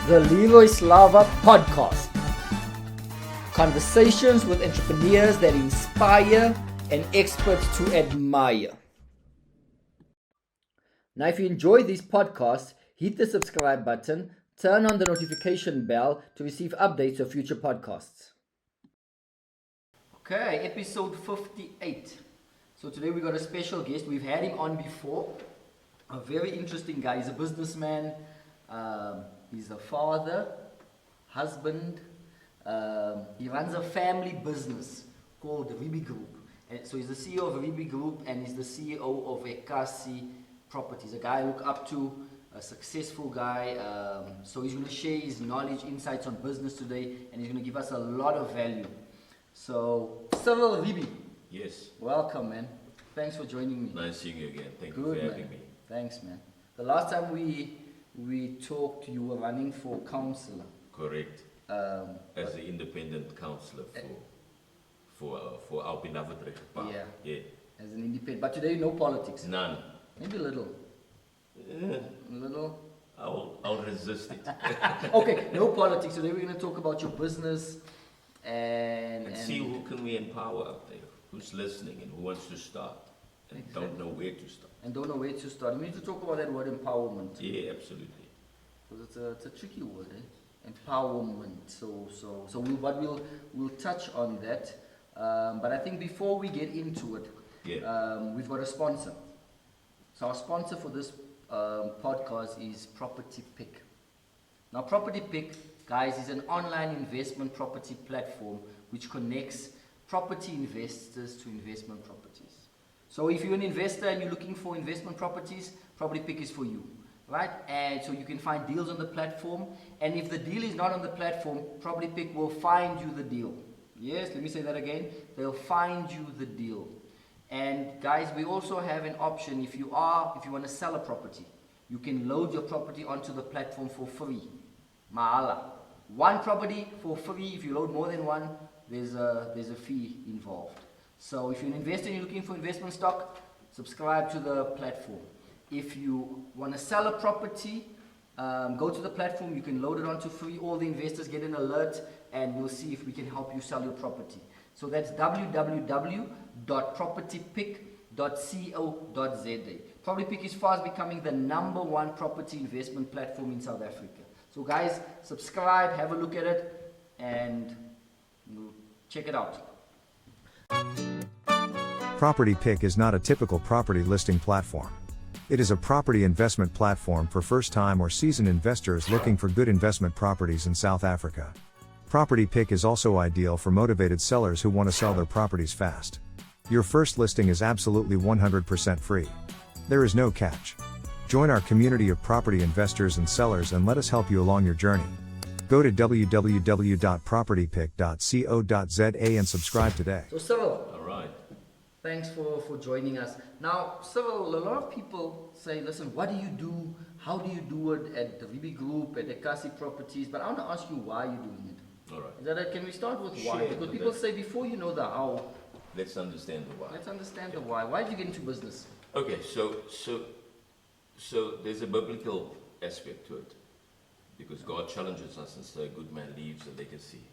the Leroy Slava Podcast. Conversations with entrepreneurs that inspire and experts to admire. Now, if you enjoy these podcasts, hit the subscribe button, turn on the notification bell to receive updates of future podcasts. Okay, episode 58. So today we got a special guest. We've had him on before. A very interesting guy. He's a businessman. He's a father, husband. He runs a family business called Reeby Group. And so he's the CEO of Reeby Group and he's the CEO of eKase Properties. A guy I look up to, a successful guy. So he's going to share his knowledge, insights on business today, and he's going to give us a lot of value. So, Cyril Reeby. Yes. Welcome, man. Thanks for joining me. Nice seeing you again. Thank you for having me. Thanks, man. The last time we talked, you were running for councillor. Correct. As an independent councillor for our beloved Reeby. Yeah. As an independent. But today, no politics. None. Maybe a little. A little. I'll resist it. Okay, no politics. Today we're going to talk about your business and see who can we empower out there, who's listening and who wants to start and don't know where to start. And don't know where to start. We need to talk about that word empowerment. Yeah, absolutely. Because it's a tricky word, eh? Empowerment. So we'll touch on that. But I think before we get into it, we've got a sponsor. So our sponsor for this podcast is Property Pick. Now, Property Pick, guys, is an online investment property platform which connects property investors to investment properties. So if you're an investor and you're looking for investment properties, Property Pick is for you, right? And so you can find deals on the platform. And if the deal is not on the platform, Property Pick will find you the deal. Yes, let me say that again. They'll find you the deal. And guys, we also have an option if you want to sell a property, you can load your property onto the platform for free. Mahala. One property for free. If you load more than one, there's a fee involved. So if you're an investor and you're looking for investment stock, subscribe to the platform. If you want to sell a property, go to the platform. You can load it onto free. All the investors get an alert and we'll see if we can help you sell your property. So that's www.propertypick.co.za. PropertyPick is fast becoming the #1 property investment platform in South Africa. So guys, subscribe, have a look at it, and check it out. Property Pick is not a typical property listing platform. It is a property investment platform for first-time or seasoned investors looking for good investment properties in South Africa. Property Pick is also ideal for motivated sellers who want to sell their properties fast. Your first listing is absolutely 100% free. There is no catch. Join our community of property investors and sellers and let us help you along your journey. Go to www.propertypick.co.za and subscribe today. So Cyril, All right. thanks for joining us. Now, Cyril, a lot of people say, listen, what do you do? How do you do it at the Reeby Group, at eKase Properties? But I want to ask you why you're doing it. All right. Is that can we start with why? Sure, Because people say before you know the how, Let's understand the why. let's understand the why. Why did you get into business? Okay, so there's a biblical aspect to it, because God challenges us and says, "A good man leaves a legacy,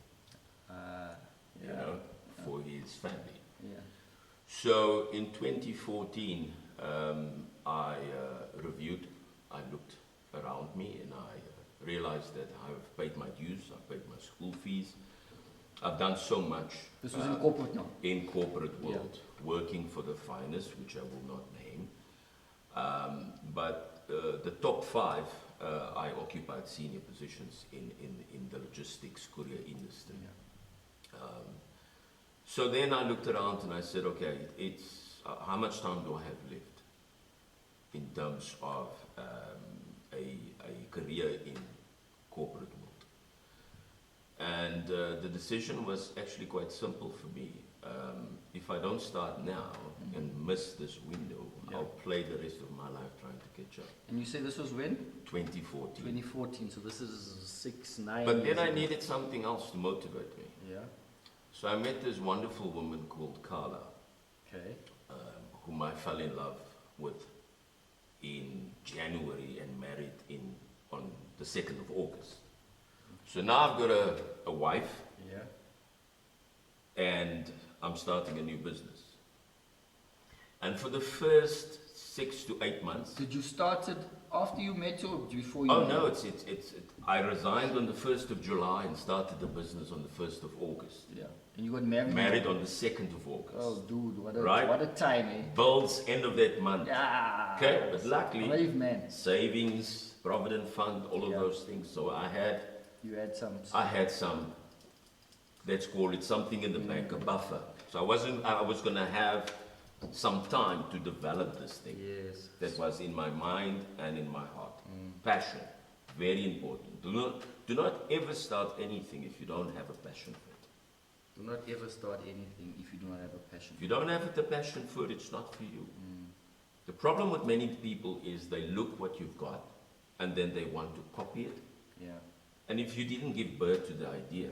for his family." Yeah. So in 2014, I reviewed. I looked around me, and I realized that I've paid my dues. I've paid my school fees. I've done so much. This was in corporate now. In corporate world, working for the finest, which I will not name. But the top 5, I occupied senior positions in the logistics courier industry. Yeah. So then I looked around and I said, okay, it's how much time do I have left in terms of a career in corporate world? And the decision was actually quite simple for me. If I don't start now and miss this window, I'll play the rest of my life trying to catch up. And you say this was when? 2014. 2014, so this is 9 But then I needed something else to motivate me. Yeah. So I met this wonderful woman called Carla, Okay. whom I fell in love with in January and married on the 2nd of August. So now I've got a wife, Yeah. and I'm starting a new business. And for the first 6 to 8 months. Did you start it after you met or before you Oh met? no, I resigned on the 1st of July and started the business on the 1st of August. Yeah. And you got married? Married on the 2nd of August. Oh, dude, what a time, eh? Bills end of that month. Yeah. Okay, but luckily, brave man. savings, provident fund, all of those things. So I had some, let's call it something in the bank, a buffer. So I was going to have some time to develop this thing. Yes. That was in my mind and in my heart. Passion, very important. Do not ever start anything if you don't have a passion for it. Do not ever start anything if you do not have a passion. If you don't have the passion for it, it's not for you. The problem with many people is they look what you've got and then they want to copy it. Yeah. And if you didn't give birth to the idea,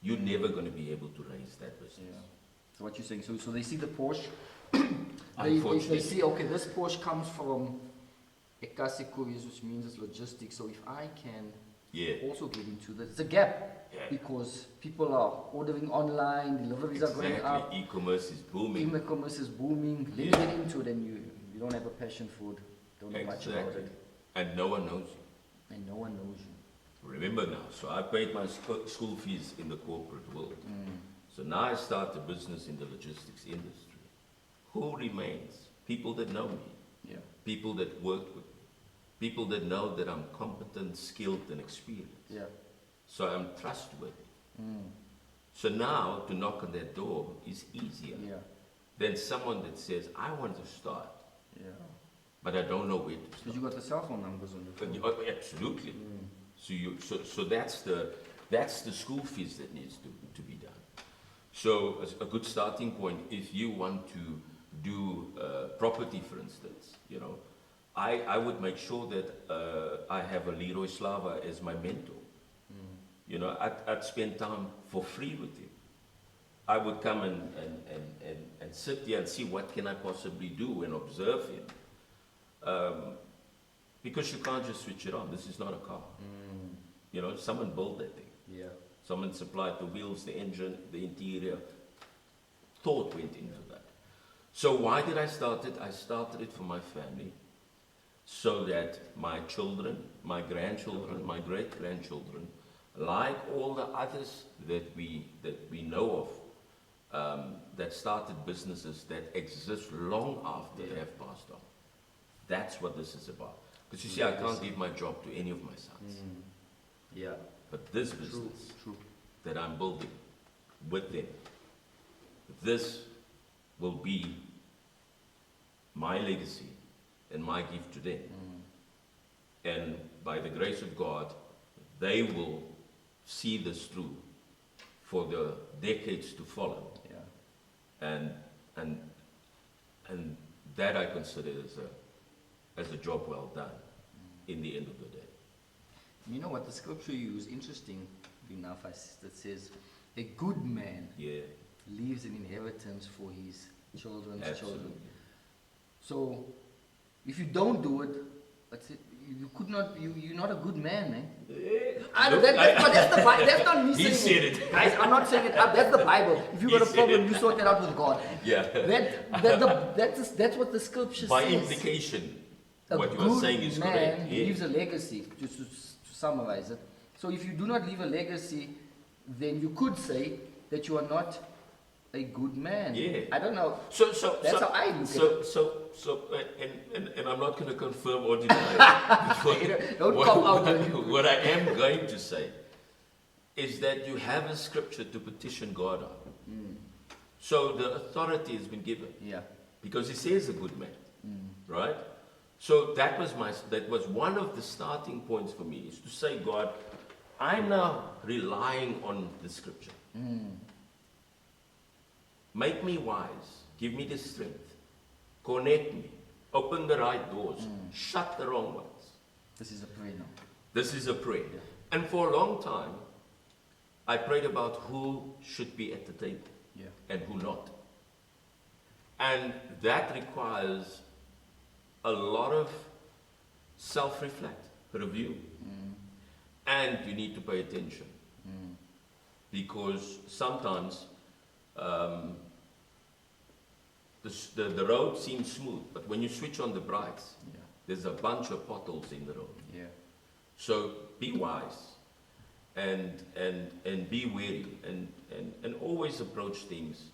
you're never going to be able to raise that business. Yeah. So what you're saying, so they see the Porsche, Unfortunately. they see, okay, this Porsche comes from eKase Couriers, which means it's logistics. So if I can also get into that, it's a gap because people are ordering online, deliveries are going up. E-commerce is booming. E-commerce is booming. Let me get into it, and you don't have a passion for it, don't know much about it. And no one knows you. And no one knows you. Remember now, so I paid my school fees in the corporate world. So now I start a business in the logistics industry. Who remains? People that know me. Yeah. People that work with me. People that know that I'm competent, skilled, and experienced. Yeah. So I'm trustworthy. So now to knock on that door is easier than someone that says, I want to start, but I don't know where to start. Because you got the cell phone numbers on your phone. Oh, absolutely. So that's the school fees that needs to be done. So as a good starting point, if you want to do property, for instance, I would make sure that I have a Leroy Slava as my mentor. I'd spend time for free with him. I would come and sit here and see what can I possibly do and observe him. Because you can't just switch it on. This is not a car. Someone built that thing. Yeah. Someone supplied the wheels, the engine, the interior. Thought went into that. So why did I start it? I started it for my family, so that my children, my grandchildren, my great-grandchildren, like all the others that we know of, that started businesses that exist long after they have passed on. That's what this is about. Because you see, I can't give my job to any of my sons. Yeah. But this business that I'm building with them, this will be my legacy and my gift to them. And by the grace of God, they will see this through for the decades to follow. Yeah. And that I consider as a job well done in the end of the day. You know what the scripture you use, interesting enough, that says, a good man leaves an inheritance for his children's children. So, if you don't do it, that's it. You could not. You're not a good man, eh? That's not me saying he said it. Guys, I'm not saying it. That's the Bible. If you got a problem, you sort it out with God. Yeah. That's what the scripture By says. implication, what you are saying is correct. A good man leaves a legacy. Just to summarize it. So if you do not leave a legacy, then you could say that you are not a good man. Yeah. I don't know. That's how I look at it. And I'm not going to confirm or deny. What I am going to say is that you have a scripture to petition God on. So the authority has been given. Yeah. Because he says a good man. Right? So that was one of the starting points for me, is to say, God, I'm now relying on the scripture. Make me wise. Give me the strength. Connect me. Open the right doors. Shut the wrong ones. This is a prayer now. This is a prayer. Yeah. And for a long time, I prayed about who should be at the table and who not. And that requires a lot of self-reflect, review. And you need to pay attention. Because sometimes the road seems smooth, but when you switch on the brakes, there's a bunch of potholes in the road. Yeah. So be wise and be wary and always approach things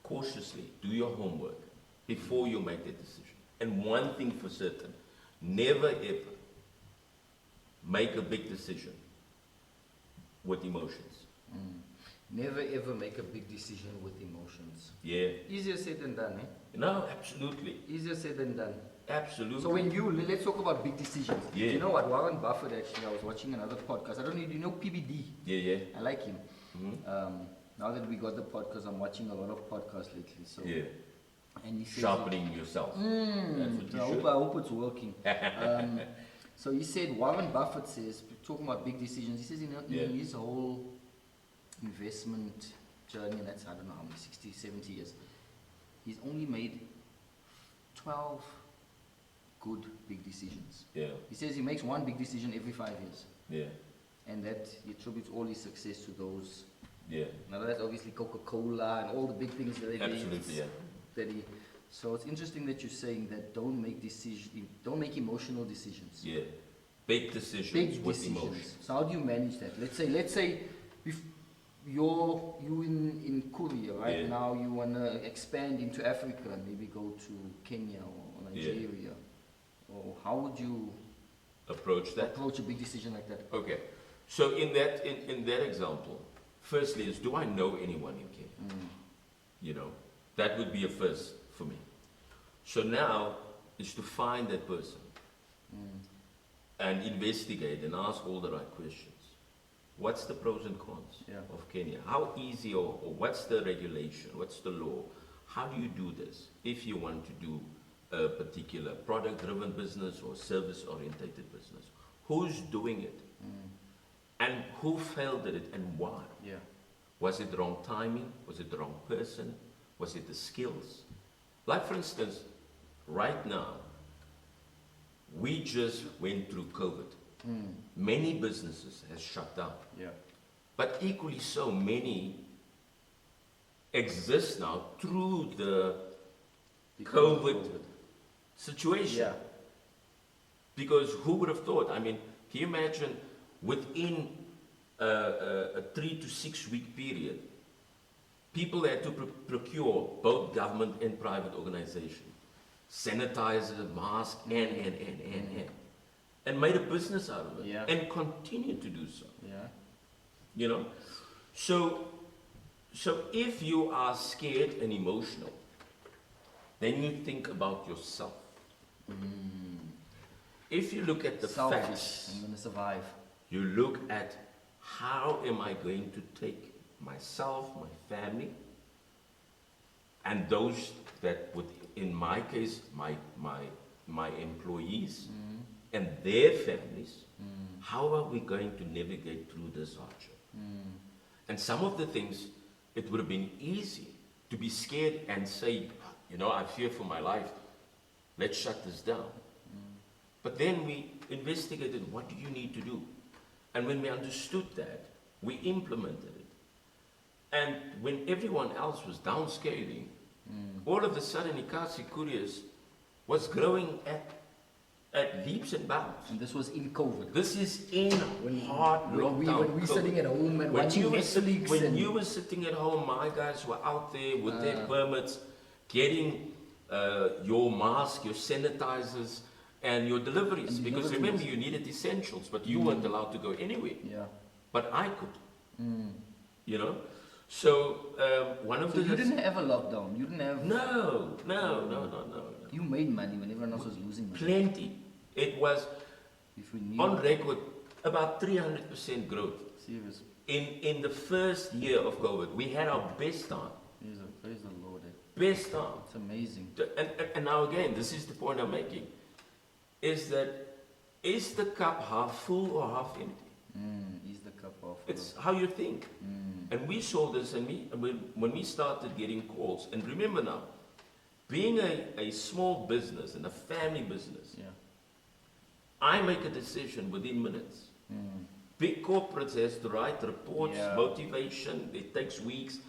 cautiously. Do your homework before you make a decision. And one thing for certain, never ever make a big decision with emotions. Never ever make a big decision with emotions. Yeah. Easier said than done, eh? No, absolutely. Easier said than done. Absolutely. So let's talk about big decisions. Yeah. You know what, Warren Buffett actually, I was watching another podcast. I don't know, do you know PBD? Yeah. I like him. Now that we got the podcast, I'm watching a lot of podcasts lately. So yeah. And he says sharpening yourself. That's what you should. I hope it's working. So he said, Warren Buffett says, talking about big decisions, he says in his whole investment journey, and that's, I don't know how many, 60, 70 years, he's only made 12 good big decisions. Yeah. He says he makes one big decision every 5 years. Yeah. And that he attributes all his success to those. Yeah. Now that's obviously Coca-Cola and all the big things that they absolutely, yeah. So it's interesting that you're saying that don't make emotional decisions. Yeah. Big decisions with decisions. emotions. So how do you manage that? Let's say if you in Courier, right? Yeah. Now you wanna expand into Africa and maybe go to Kenya or Nigeria. Or how would you approach a big decision like that? Okay. So in that example, firstly is, do I know anyone in Kenya? You know, that would be a first for me. So now is to find that person and investigate and ask all the right questions. What's the pros and cons of Kenya? How easy or what's the regulation? What's the law? How do you do this if you want to do a particular product-driven business or service-orientated business? Who's doing it? And who failed at it and why? Yeah. Was it the wrong timing? Was it the wrong person? Was it the skills? Like for instance, right now, we just went through COVID. Many businesses have shut down. Yeah. But equally so, many exist now through the COVID situation. Yeah. Because who would have thought? I mean, can you imagine within a 3 to 6 week period, people had to procure both government and private organizations, sanitizer, mask, and made a business out of it, and continue to do so. Yeah. You know, so if you are scared and emotional, then you think about yourself. If you look at the facts, I'm going to survive. you look at how am I going to take myself, my family, and those that would, in my case, my employees and their families, how are we going to navigate through this hardship? And some of the things, it would have been easy to be scared and say, you know, I fear for my life, let's shut this down. But then we investigated, what do you need to do? And when we understood that, we implemented it. And when everyone else was downscaling, all of a sudden eKase Couriers was growing at leaps and bounds. And this was in COVID. This is in hard lockdown. When we were sitting at home and watching Netflix. When you were sitting at home, my guys were out there with their permits, getting your mask, your sanitizers, and your deliveries. Because remember, you needed essentials, but you weren't allowed to go anywhere. Yeah. But I could. You know? So one of the... you didn't have a lockdown? You didn't have... No. You made money when everyone else was losing money. Plenty. It was, if we knew, on record, about 300% growth. Serious. In the first year of COVID, we had our best time. Praise the Lord. Best time. It's amazing. And now again, this is the point I'm making, is that, is the cup half full or half empty? Is the cup half full? It's how you think. And we saw this, and when we started getting calls, and remember now, being a small business and a family business, I make a decision within minutes. Big corporates has to write reports, motivation, it takes weeks.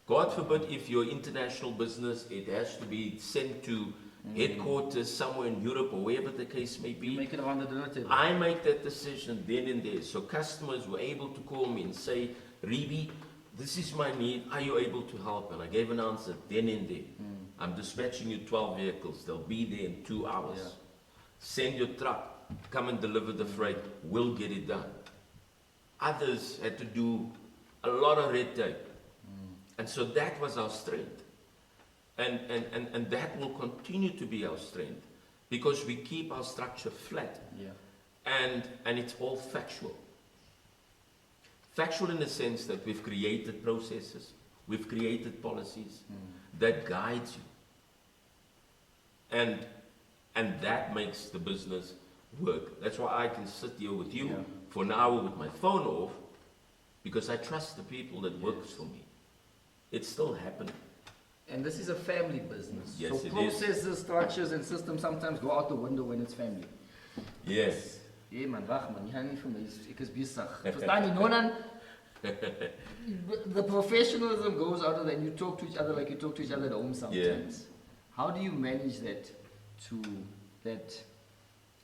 God forbid if you're international business, it has to be sent to headquarters somewhere in Europe or wherever the case may be. You make it around the dinner table. I make that decision then and there. So customers were able to call me and say, Reeby, this is my need, are you able to help? And I gave an answer then and there. I'm dispatching you 12 vehicles, they'll be there in 2 hours. Yeah. Send your truck, come and deliver the freight, we'll get it done. Others had to do a lot of red tape. And so that was our strength. And that will continue to be our strength because we keep our structure flat. Yeah. And it's all factual. Factual in the sense that we've created processes, we've created policies that guides you. And that makes the business work. That's why I can sit here with you for an hour with my phone off, because I trust the people that works for me. It's still happening. And this is a family business. Yes, so it processes, structures and systems sometimes go out the window when it's family. Yes. Ja man, wacht man, jy gaan nie vir my, ek is besig. Verstaan jy, Nonan? The professionalism goes out of that, and you talk to each other like you talk to each other at home sometimes. How do you manage that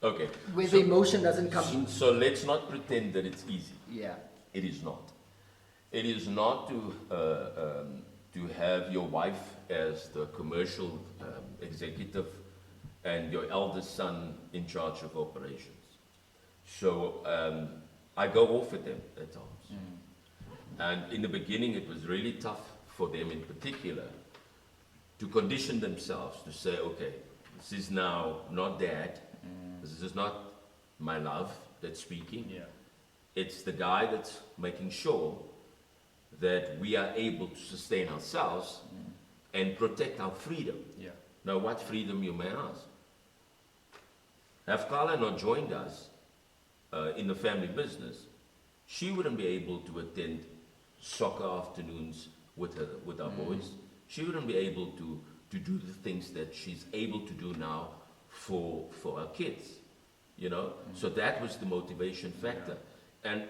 Okay. where the emotion doesn't come in? So let's not pretend that it's easy. Yeah. It is not. It is not to have your wife as the commercial executive and your eldest son in charge of operations. So I go off with them at times. And in the beginning it was really tough for them in particular to condition themselves to say, okay, this is now not dad, this is not my love that's speaking. Yeah. It's the guy that's making sure that we are able to sustain ourselves and protect our freedom. Yeah. Now, what freedom, you may ask? Have Carla not joined us in the family business, she wouldn't be able to attend soccer afternoons with our boys. She wouldn't be able to do the things that she's able to do now for our kids, you know. So that was the motivation factor. And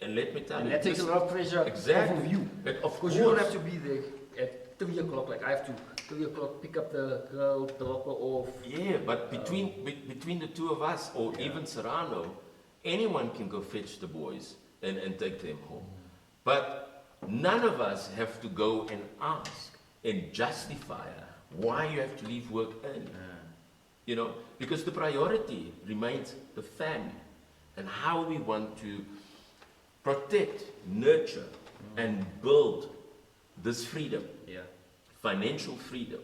let me tell you, that takes a lot of pressure off of you. Of Because you don't have to be there at 3 o'clock, like I have to 3 o'clock pick up the girl, drop her off. Yeah, but between the two of us, or even Serrano, anyone can go fetch the boys and take them home. But none of us have to go and ask and justify why you have to leave work early. You know, because the priority remains the family and how we want to protect, nurture, and build this freedom, financial freedom,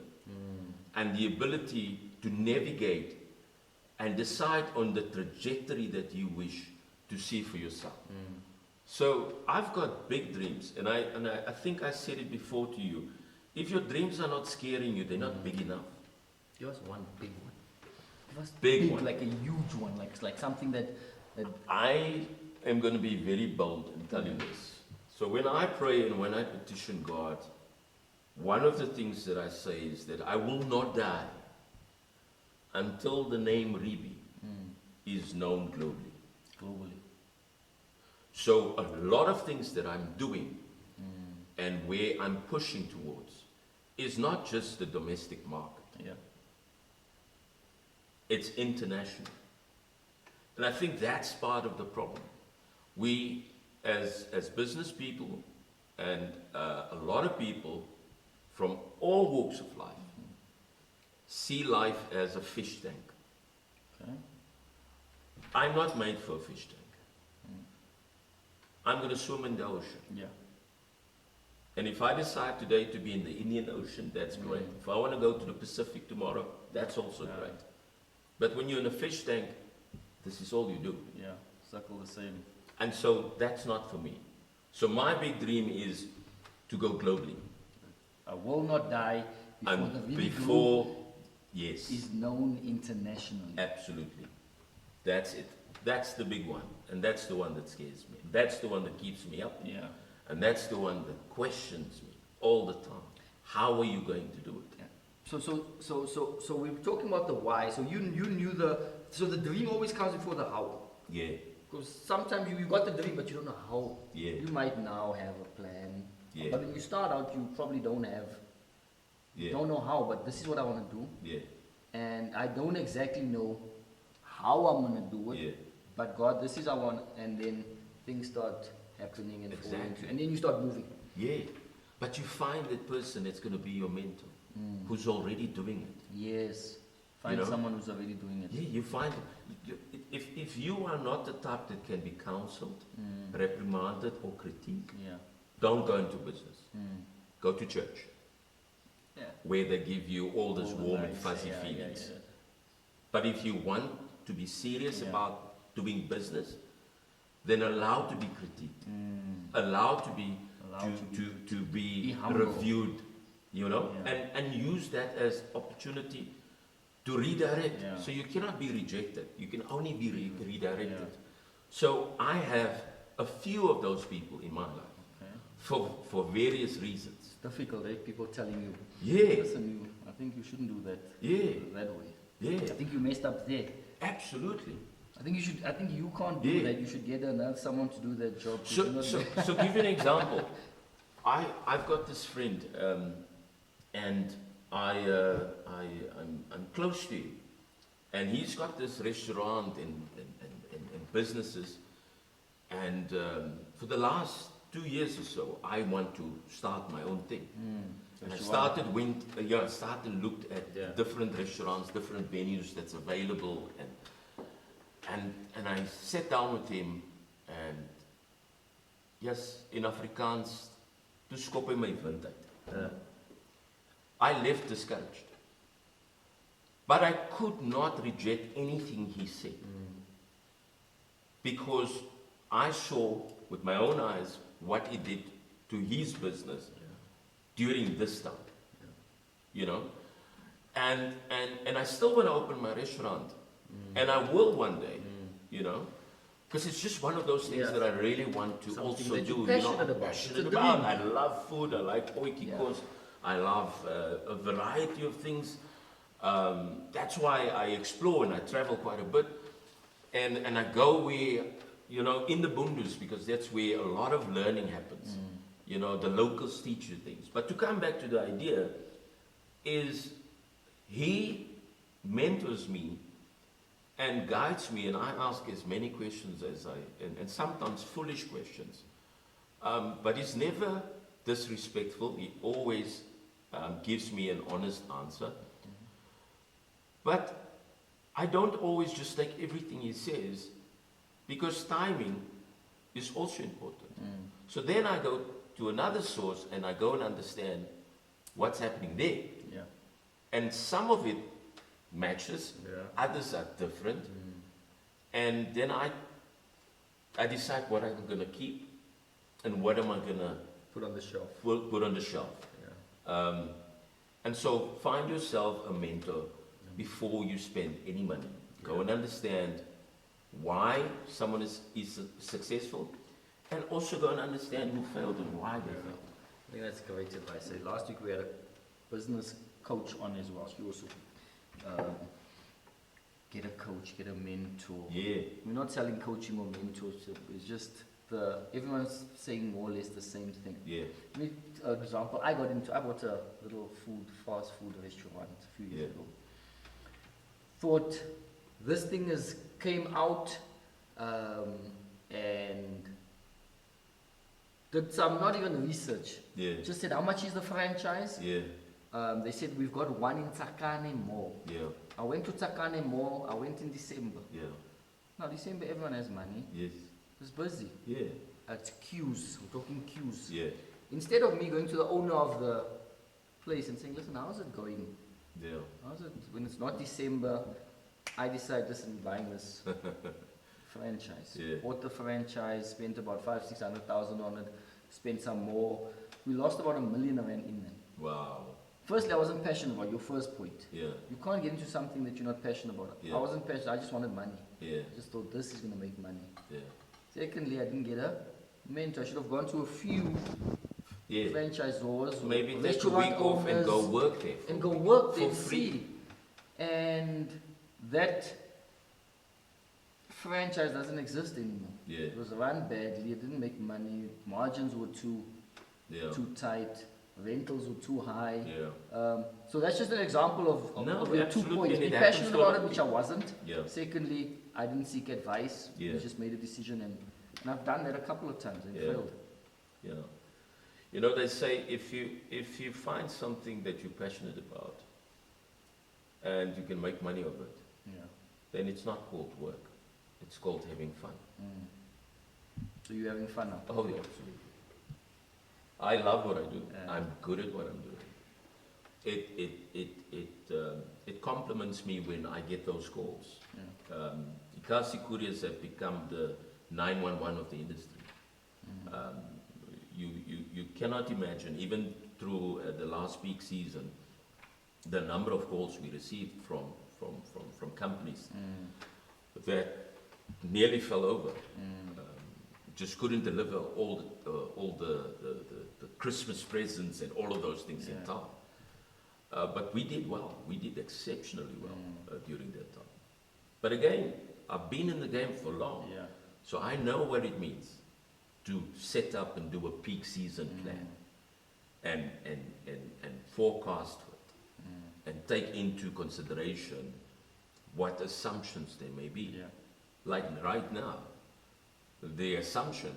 and the ability to navigate and decide on the trajectory that you wish to see for yourself. So I've got big dreams, and I think I said it before to you. If your dreams are not scaring you, they're not big enough. Yours one big one. It was Big one. like a huge one, like something that I am going to be very bold and tell you this. So when I pray and when I petition God, one of the things that I say is that I will not die until the name Reeby is known globally. So a lot of things that I'm doing and where I'm pushing towards is not just the domestic market. It's international. And I think that's part of the problem. We, as business people, and a lot of people from all walks of life, see life as a fish tank. I'm not made for a fish tank. I'm going to swim in the ocean. And if I decide today to be in the Indian Ocean, that's great. If I want to go to the Pacific tomorrow, that's also great. But when you're in a fish tank, this is all you do. Circle the same. And so that's not for me. So my big dream is to go globally. I will not die before the Reeby Group is known internationally. Absolutely. That's it. That's the big one. And that's the one that scares me. That's the one that keeps me up. And that's the one that questions me all the time. How are you going to do it? So we're talking about the why. So you knew the dream always comes before the how. Because sometimes you got the dream, but you don't know how. Yeah. You might now have a plan. Yeah. But when you start out, you probably don't know how, but this is what I want to do. Yeah. And I don't exactly know how I'm going to do it. Yeah. But God, this is I want, and then things start happening and falling Exactly. and then you start moving. Yeah. But you find that person that's going to be your mentor, who's already doing it. Yes. Find someone who's already doing it. Yeah, you find, if you are not the type that can be counseled, reprimanded or critiqued, don't go into business. Go to church, where they give you all this warm and fuzzy feelings. But if you want to be serious about doing business, then allow to be critiqued, allow to be be reviewed, and use that as opportunity to redirect. So you cannot be rejected. You can only be redirected. So I have a few of those people in my life for various reasons. It's difficult, eh? People telling you, Yeah. listen, I think you shouldn't do that. Yeah. That way. Yeah. I think you messed up there. Absolutely. I think you can't do that. You should get someone to do that job. So give you an example. I've got this friend, and I'm close to him, and he's got this restaurant and businesses, and for the last 2 years or so, I want to start my own thing. And I started looked at different restaurants, different venues that's available, and I sat down with him, and yes, in Afrikaans, toe skop hy my wind uit. I left discouraged. But I could not reject anything he said. Because I saw with my own eyes what he did to his business during this time. And I still want to open my restaurant. And I will one day, because it's just one of those things that I really want to Something also that do. you're passionate I'm about. passionate It's a about. dream. I love food. I like oikikos. I love a variety of things. That's why I explore and I travel quite a bit. And I go where, in the Bundus, because that's where a lot of learning happens. The locals teach you things. But to come back to the idea, is he mentors me and guides me, and I ask as many questions as and sometimes foolish questions. But he's never disrespectful. He always gives me an honest answer. But I don't always just take everything he says, because timing is also important. So then I go to another source and I go and understand what's happening there. And some of it matches, others are different. And then I decide what I'm going to keep and what am I going to Put on the shelf. put on the shelf. And so find yourself a mentor before you spend any money. Go and understand why someone is successful, and also go and understand who failed and why they failed. I think that's great advice. Last week we had a business coach on as well. She also get a coach, get a mentor. We're not selling coaching or mentorship. It's just everyone's saying more or less the same thing. Example, I bought a little fast food restaurant a few years ago. Thought this thing came out and did some not even research. Just said, how much is the franchise? They said, we've got one in Tsakane Mall. I went to Tsakane Mall. I went in December. Now, December, everyone has money. It's busy. It's queues. We're talking queues. Instead of me going to the owner of the place and saying, listen, how's it going? How's it? When it's not December, I decide, listen, buying this franchise. Bought the franchise, spent about 500,000-600,000 on it, spent some more. We lost about R1 million in them. Wow. Firstly, I wasn't passionate about your first point. You can't get into something that you're not passionate about. I wasn't passionate, I just wanted money. I just thought this is going to make money. Secondly, I didn't get a mentor. I should have gone to a few franchisors. Maybe take a week off and go work there. For free. And that franchise doesn't exist anymore. Yeah. It was run badly. It didn't make money. Margins were too tight. Rentals were too high. Yeah. So that's just an example of your 2 absolutely, points. and Be it passionate happens about to- it, which I wasn't. Yeah. Secondly, I didn't seek advice. Yeah. I just made a decision, and I've done that a couple of times and Yeah. failed. Yeah. You know, they say if you find something that you're passionate about and you can make money of it, Yeah. then it's not called work. It's called having fun. So you're having fun now? Oh, yeah, absolutely. I love what I do. Yeah. I'm good at what I'm doing. It compliments me when I get those calls. Yeah. eKase couriers have become the 911 of the industry. You cannot imagine, even through the last peak season, the number of calls we received from companies that nearly fell over. Just couldn't deliver all the Christmas presents and all of those things in time. But we did well. We did exceptionally well during that time. But again, I've been in the game for long, so I know what it means to set up and do a peak season plan and forecast it and take into consideration what assumptions there may be. Yeah. Like right now, the assumption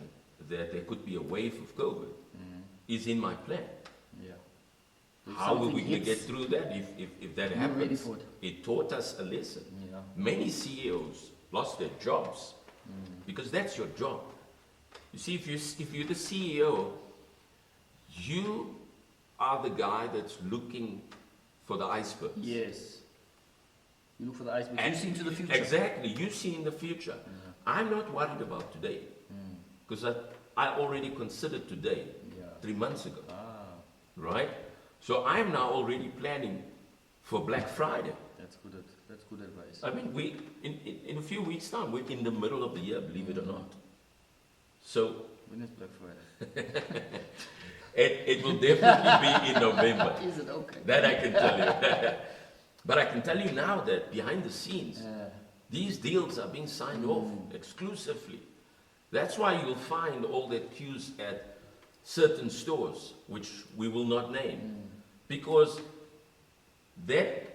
that there could be a wave of COVID is in my plan. Yeah. If How will something we get hits, through that if that you're happens? ready for it. It taught us a lesson. Yeah. Many CEOs lost their jobs because that's your job. You see, if you're the CEO, you are the guy that's looking for the icebergs. Yes. You look for the iceberg. You And see into the future. Exactly, you see in the future. I'm not worried about today because I already considered today 3 months ago, right? So I'm now already planning for Black Friday. That's good advice. I mean, in a few weeks' time, we're in the middle of the year, believe it or not. So When is Black Friday? it will definitely be in November. Is it okay? That I can tell you. But I can tell you now that behind the scenes, these deals are being signed off exclusively. That's why you'll find all that queues at certain stores, which we will not name, because that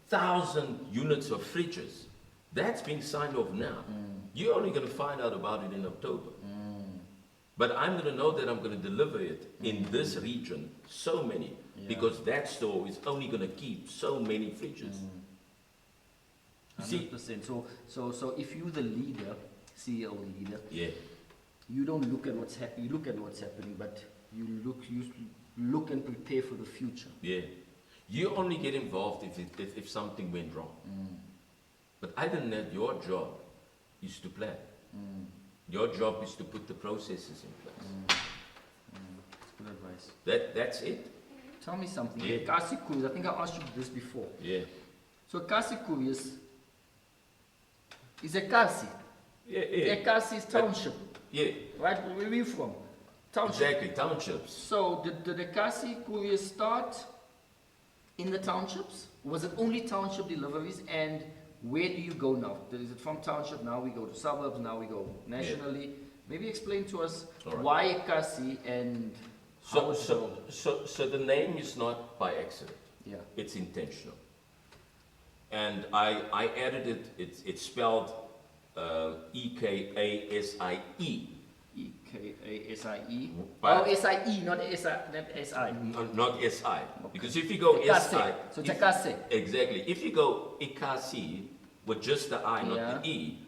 1,000 units of fridges, that's being signed off now. You're only going to find out about it in October. But I'm going to know that I'm going to deliver it in this region, so many, because that store is only going to keep so many fridges. You see? 100%. So if you're the leader, CEO leader, Yeah. you don't look at what's happening. You look at what's happening, but you look and prepare for the future. Yeah. You only get involved if something went wrong. But other than that, your job is to plan. Your job is to put the processes in place. That's good advice. That's it. Tell me something. Yeah. eKase Couriers, I think I asked you this before. Yeah. So eKase Couriers is eKase. Yeah, yeah. eKase is township, Yeah. right? Where are you from? Township. Exactly, townships. So did eKase Couriers start in the townships? Was it only township deliveries? And where do you go now? Is it from township, now we go to suburbs, now we go nationally? Maybe explain to us All right. why eKase and how it's grown. So the name is not by accident. Yeah. It's intentional. And I added it, it's spelled eKase. eKase. But- Oh, SIE, not SI. Not SI. Because if you go eKase. SI... So if- eKase. Exactly. If you go eKase with just the I, not Yeah. the E,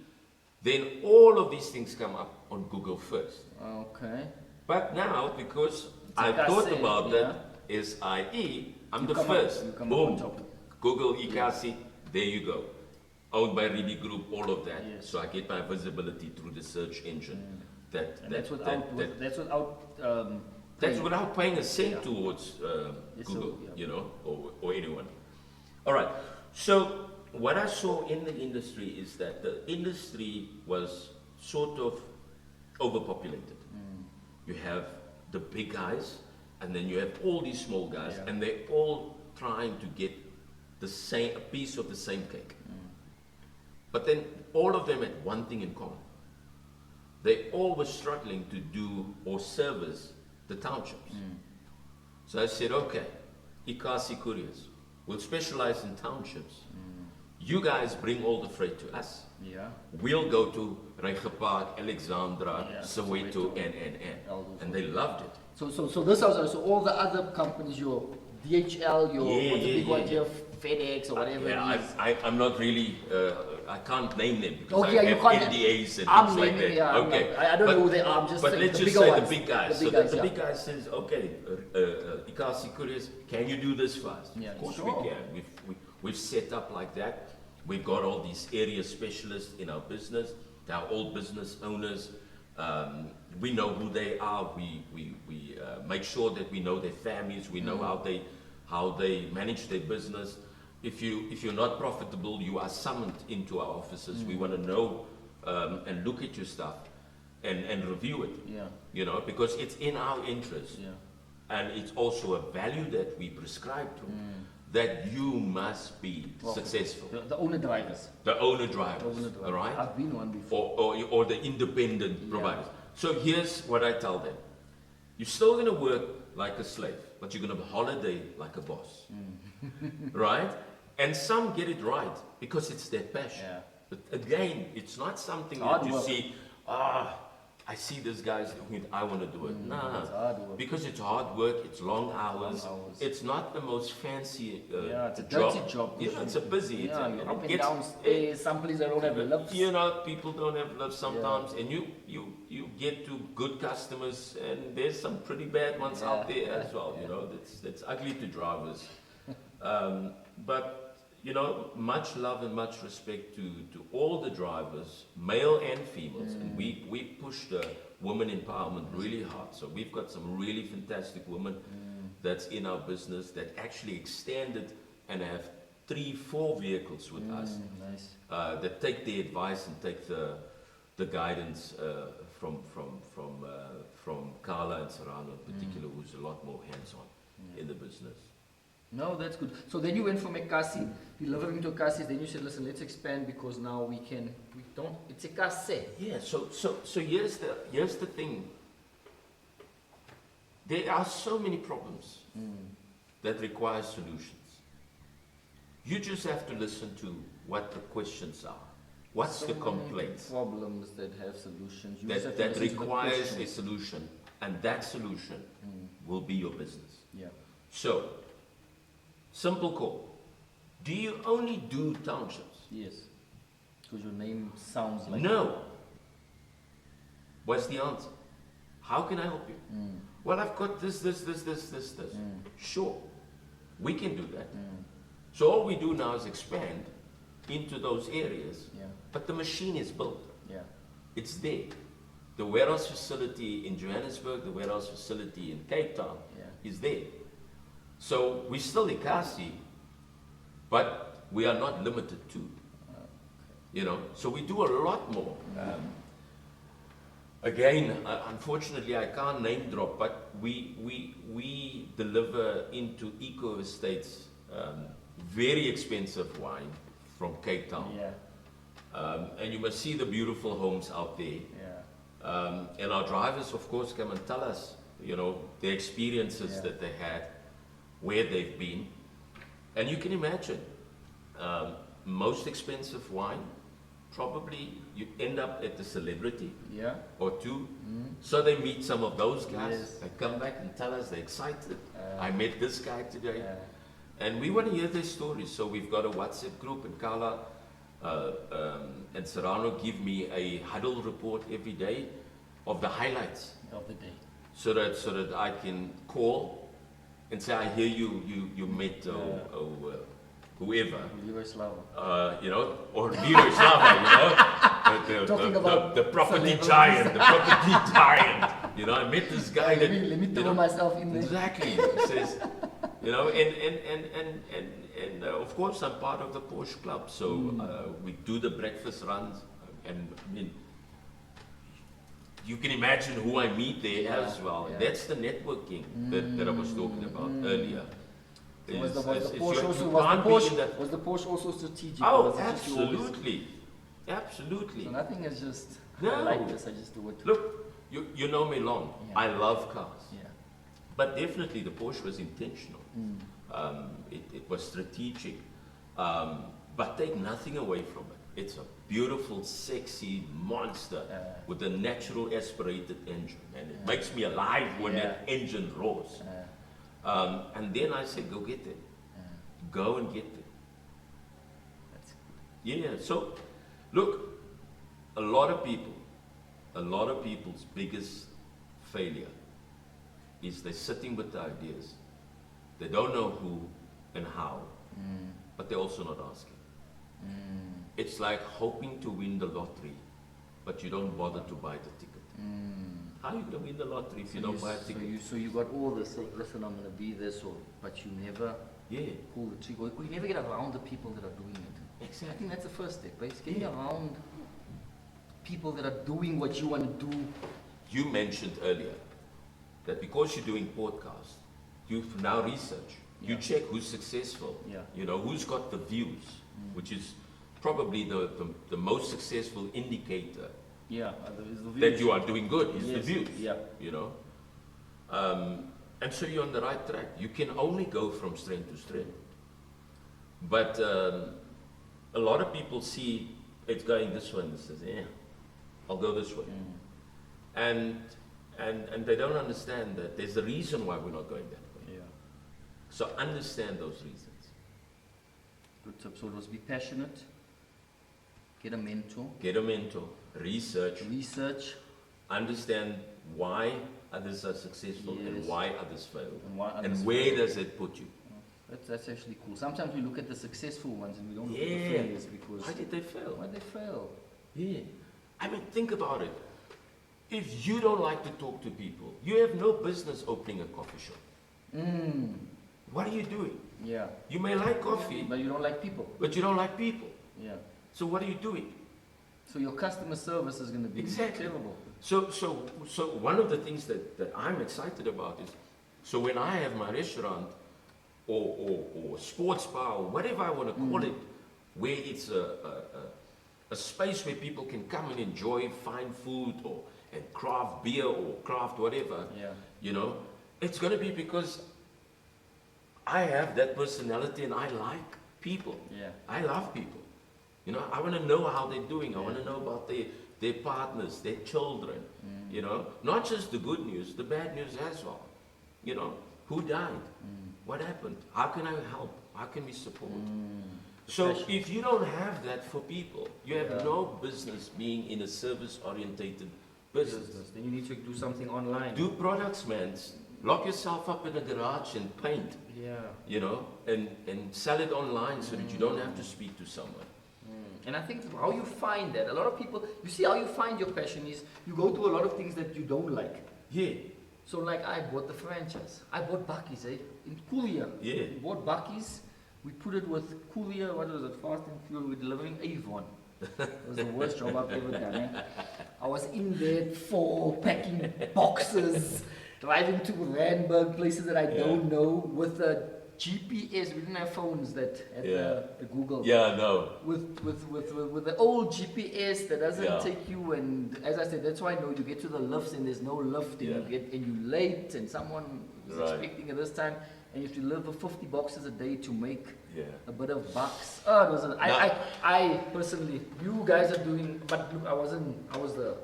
then all of these things come up on Google first. Okay. But now, because I've eKase, thought about yeah. that, SIE, I'm You the come up- first. you come up on Boom. top. Google eKase, there you go. Owned by Reeby Group, all of that. Yes. So I get my visibility through the search engine. And that's without That's paying. without paying a cent Yeah. towards Yes, so, Google, yeah. you know, or anyone. All right. So what I saw in the industry is that the industry was sort of overpopulated. You have the big guys, and then you have all these small guys, Yeah. and they're all trying to get a piece of the same cake. But then all of them had one thing in common. They all were struggling to do or service the townships. So I said, okay, eKase Couriers, we'll specialize in townships. You guys bring all the freight to us. Yeah. We'll go to Reeby Park, Alexandra, Yeah, Soweto, and they loved it. So this was so all the other companies, your DHL, your what's the big one here, FedEx or whatever. I'm not really. I can't name them because Okay, I you have can't. NDAs and I'm things like naming, that. yeah, Okay, I don't know who they are. I'm just but saying let's the just bigger say ones. the big guys. The big So guys, the yeah. big guy says, okay, eKase Couriers, can you do this for us? Yeah, Of course sure. we can. We've set up like that. We've got all these area specialists in our business. They're all business owners. We know who they are. We make sure that we know their families. We know how they manage their business. If you're not profitable, you are summoned into our offices. We want to know and look at your stuff and review it. Yeah. You know, because it's in our interest, Yeah. and it's also a value that we prescribe to. That you must be successful. The owner drivers. The owner drivers, Owner drivers. all right? I've been one before. Or the independent providers. So here's what I tell them. You're still going to work like a slave, but you're going to holiday like a boss. Right? And some get it right because it's their passion. Yeah. But again, it's not something Hard that you work. see, I see this guy's doing it, I want to do it. It's Nah, hard work. because it's hard work, it's long hours. Long hours. It's not the most fancy Yeah, it's a job. dirty job. Yeah, it's a busy. Yeah, it's you're a, up and gets- down. Some places don't have lifts. You know, people don't have love sometimes, and you get to good customers, and there's some pretty bad ones out there as well. You know, that's ugly to drivers. But you know, much love and much respect to all the drivers, male and females, and we push the women empowerment really hard. So we've got some really fantastic women that's in our business that actually extended and have 3-4 vehicles with us. Nice. That take the advice and take the guidance from Carla and Serrano in particular, who's a lot more hands-on in the business. No, that's good. So then you went from eKase, delivering to eKase, then you said, listen, let's expand because now it's eKase. Yeah. So here's the thing. There are so many problems that require solutions. You just have to listen to what the questions are. What's So the many complaints problems that have solutions. You just have to that listen to the requires a questions. solution, and that solution will be your business. Yeah. So, simple call. Do you only do townships? Yes. Because your name sounds like No. What's the answer? How can I help you? Well, I've got this. Sure, we can do that. So all we do now is expand into those areas, Yeah. but the machine is built. Yeah. It's there. The warehouse facility in Johannesburg, the warehouse facility in Cape Town is there. So we're still eKase, but we are not limited to. You know, so we do a lot more. Again, unfortunately, I can't name drop, but we deliver into eco estates very expensive wine from Cape Town. Yeah. And you must see the beautiful homes out there. Yeah. And our drivers, of course, come and tell us, you know, the experiences that they had, where they've been. And you can imagine, most expensive wine, probably you end up at the celebrity Yeah. or two. So they meet some of those guys. Yes. They come back and tell us they're excited. I met this guy today. Yeah. And we want to hear their stories. So we've got a WhatsApp group, and Carla and Serrano give me a huddle report every day of the highlights, Of the day. so that I can call and say, I hear you met whoever, Leroy Slava. you know, or Leroy Slava, you know, Talking about the property celebrities. giant, the property giant. You know, I met this guy that, Let me you throw know, myself in there. exactly. He says, you know, and of course I'm part of the Porsche Club, so we do the breakfast runs, and I mean, you can imagine who I meet there as well. Yeah. That's the networking that I was talking about earlier. Was the Is Porsche you also can't be in that- was the Porsche also strategic? Oh, or was it just you always- absolutely. Absolutely. So nothing is just, No. I like this, I just do it. Look, you know me long. Yeah. I love cars. Yeah. But definitely the Porsche was intentional. It was strategic. But take nothing away from it. It's a beautiful, sexy monster with a natural aspirated engine. And it makes me alive when that engine roars. And then I said, go get it. Go and get it. That's good. Yeah, so look, a lot of people's biggest failure is they're sitting with the ideas. They don't know who and how, but they're also not asking. It's like hoping to win the lottery, but you don't bother to buy the ticket. How are you going to win the lottery if you don't buy a ticket? So you got all this, like, listen, I'm going to be this, but you never pull the trigger. Or you never get around the people that are doing it. Exactly. I think that's the first step, right? It's getting around people that are doing what you want to do. You mentioned earlier that because you're doing podcasts, you now research. You check who's successful. You know, who's got the views, which is probably the most successful indicator that you are doing good is the views. You know, and so you're on the right track. You can only go from strength to strength. But a lot of people see it's going this way and says, yeah, I'll go this way. And they don't understand that there's a reason why we're not going that way. So understand those reasons. Good tip. So it was be passionate, get a mentor. Research. Understand why others are successful and why others fail. And where where does it put you? That's actually cool. Sometimes we look at the successful ones and we don't look at the failures because... Why did they fail? Why did they fail? Yeah. I mean, think about it. If you don't like to talk to people, you have no business opening a coffee shop. What are you doing? Yeah. You may like coffee, But you don't like people. but you don't like people. Yeah. So what are you doing? So your customer service is going to be terrible. So one of the things that I'm excited about is, so when I have my restaurant or sports bar or whatever I want to call it, where it's a space where people can come and enjoy fine food and craft beer or craft whatever, you know, it's going to be because I have that personality and I like people. I love people. You know, I want to know how they're doing. I want to know about their partners, their children. You know, not just the good news, the bad news as well. You know, who died? What happened? How can I help? How can we support? So if you don't have that for people, you have no business being in a service-orientated business. Then you need to do something online. Do products, man. Lock yourself up in a garage and paint. You know, and sell it online so that you don't have to speak to someone. And I think how you find that, a lot of people, you see how you find your passion is, you go through a lot of things that you don't like. So like I bought the franchise. I bought Bucky's, in Courier. We bought Bucky's. We put it with Courier, what was it, Fast and Furious, we're delivering Avon. It was the worst job I've ever done. I was in there packing boxes, driving to Randburg, places that I don't know, with a GPS. We didn't have phones that had the Google. With the old GPS that doesn't take you, and as I said, that's why I know you get to the lifts and there's no lift, and you're late, and someone is expecting at this time, and you have to deliver 50 boxes a day to make a bit of bucks. I personally, you guys are doing, but look, I was the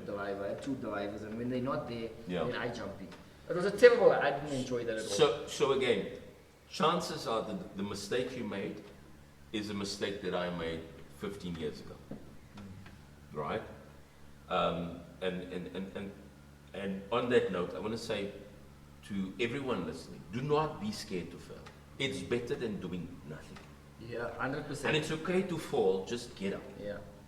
driver. I had two drivers, and when they're not there, then I jump in. It was a terrible, I didn't enjoy that at all. So again, chances are that the mistake you made is a mistake that I made 15 years ago, right? And on that note, I want to say to everyone listening, do not be scared to fail. It's better than doing nothing. 100%. And it's okay to fall, just get up.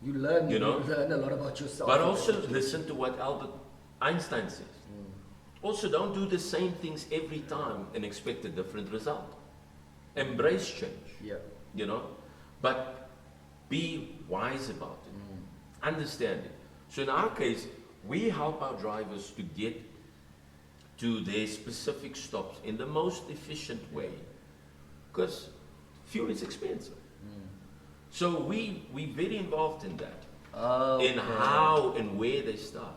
You learn, you learn a lot about yourself. But also listen to what Albert Einstein says. Also, don't do the same things every time and expect a different result. Embrace change, you know, but be wise about it. Understand it. So in our case, we help our drivers to get to their specific stops in the most efficient way, because fuel is expensive. So we're very involved in that, in Okay. how and where they start.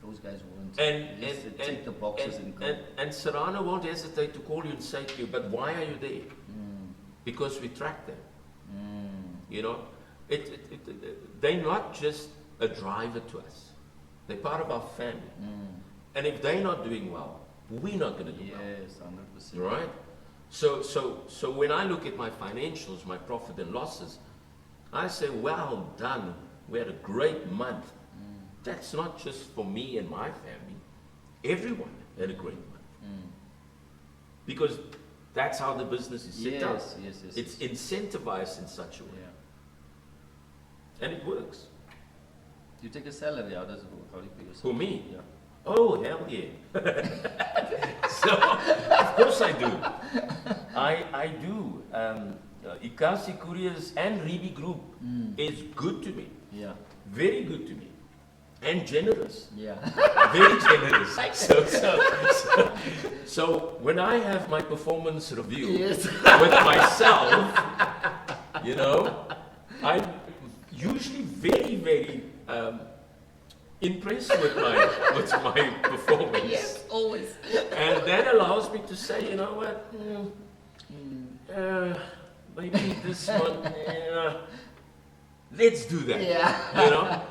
Those guys won't. And Yes, they take the boxes and go. and Serrano won't hesitate to call you and say to you, but why are you there? Because we track them. You know, they're not just a driver to us. They're part of our family. And if they're not doing well, we're not going to do well. Yes, 100%. Right? So when I look at my financials, my profit and losses, I say, well done. We had a great month. That's not just for me and my family. Everyone had a great month. Because that's how the business is set up. Yes. It's incentivized in such a way. Yeah. And it works. You take a salary, how does it work? How do you pay yourself? For me? Yeah. Oh, hell yeah. So, of course I do. I do. eKase, Couriers and Reeby Group is good to me. Yeah. Very good to me. And generous. Yeah. Very generous. So when I have my performance review Yes. with myself, you know, I'm usually very impressed with my performance. Yes, always. And that allows me to say, you know what, maybe this one, let's do that. Yeah. You know,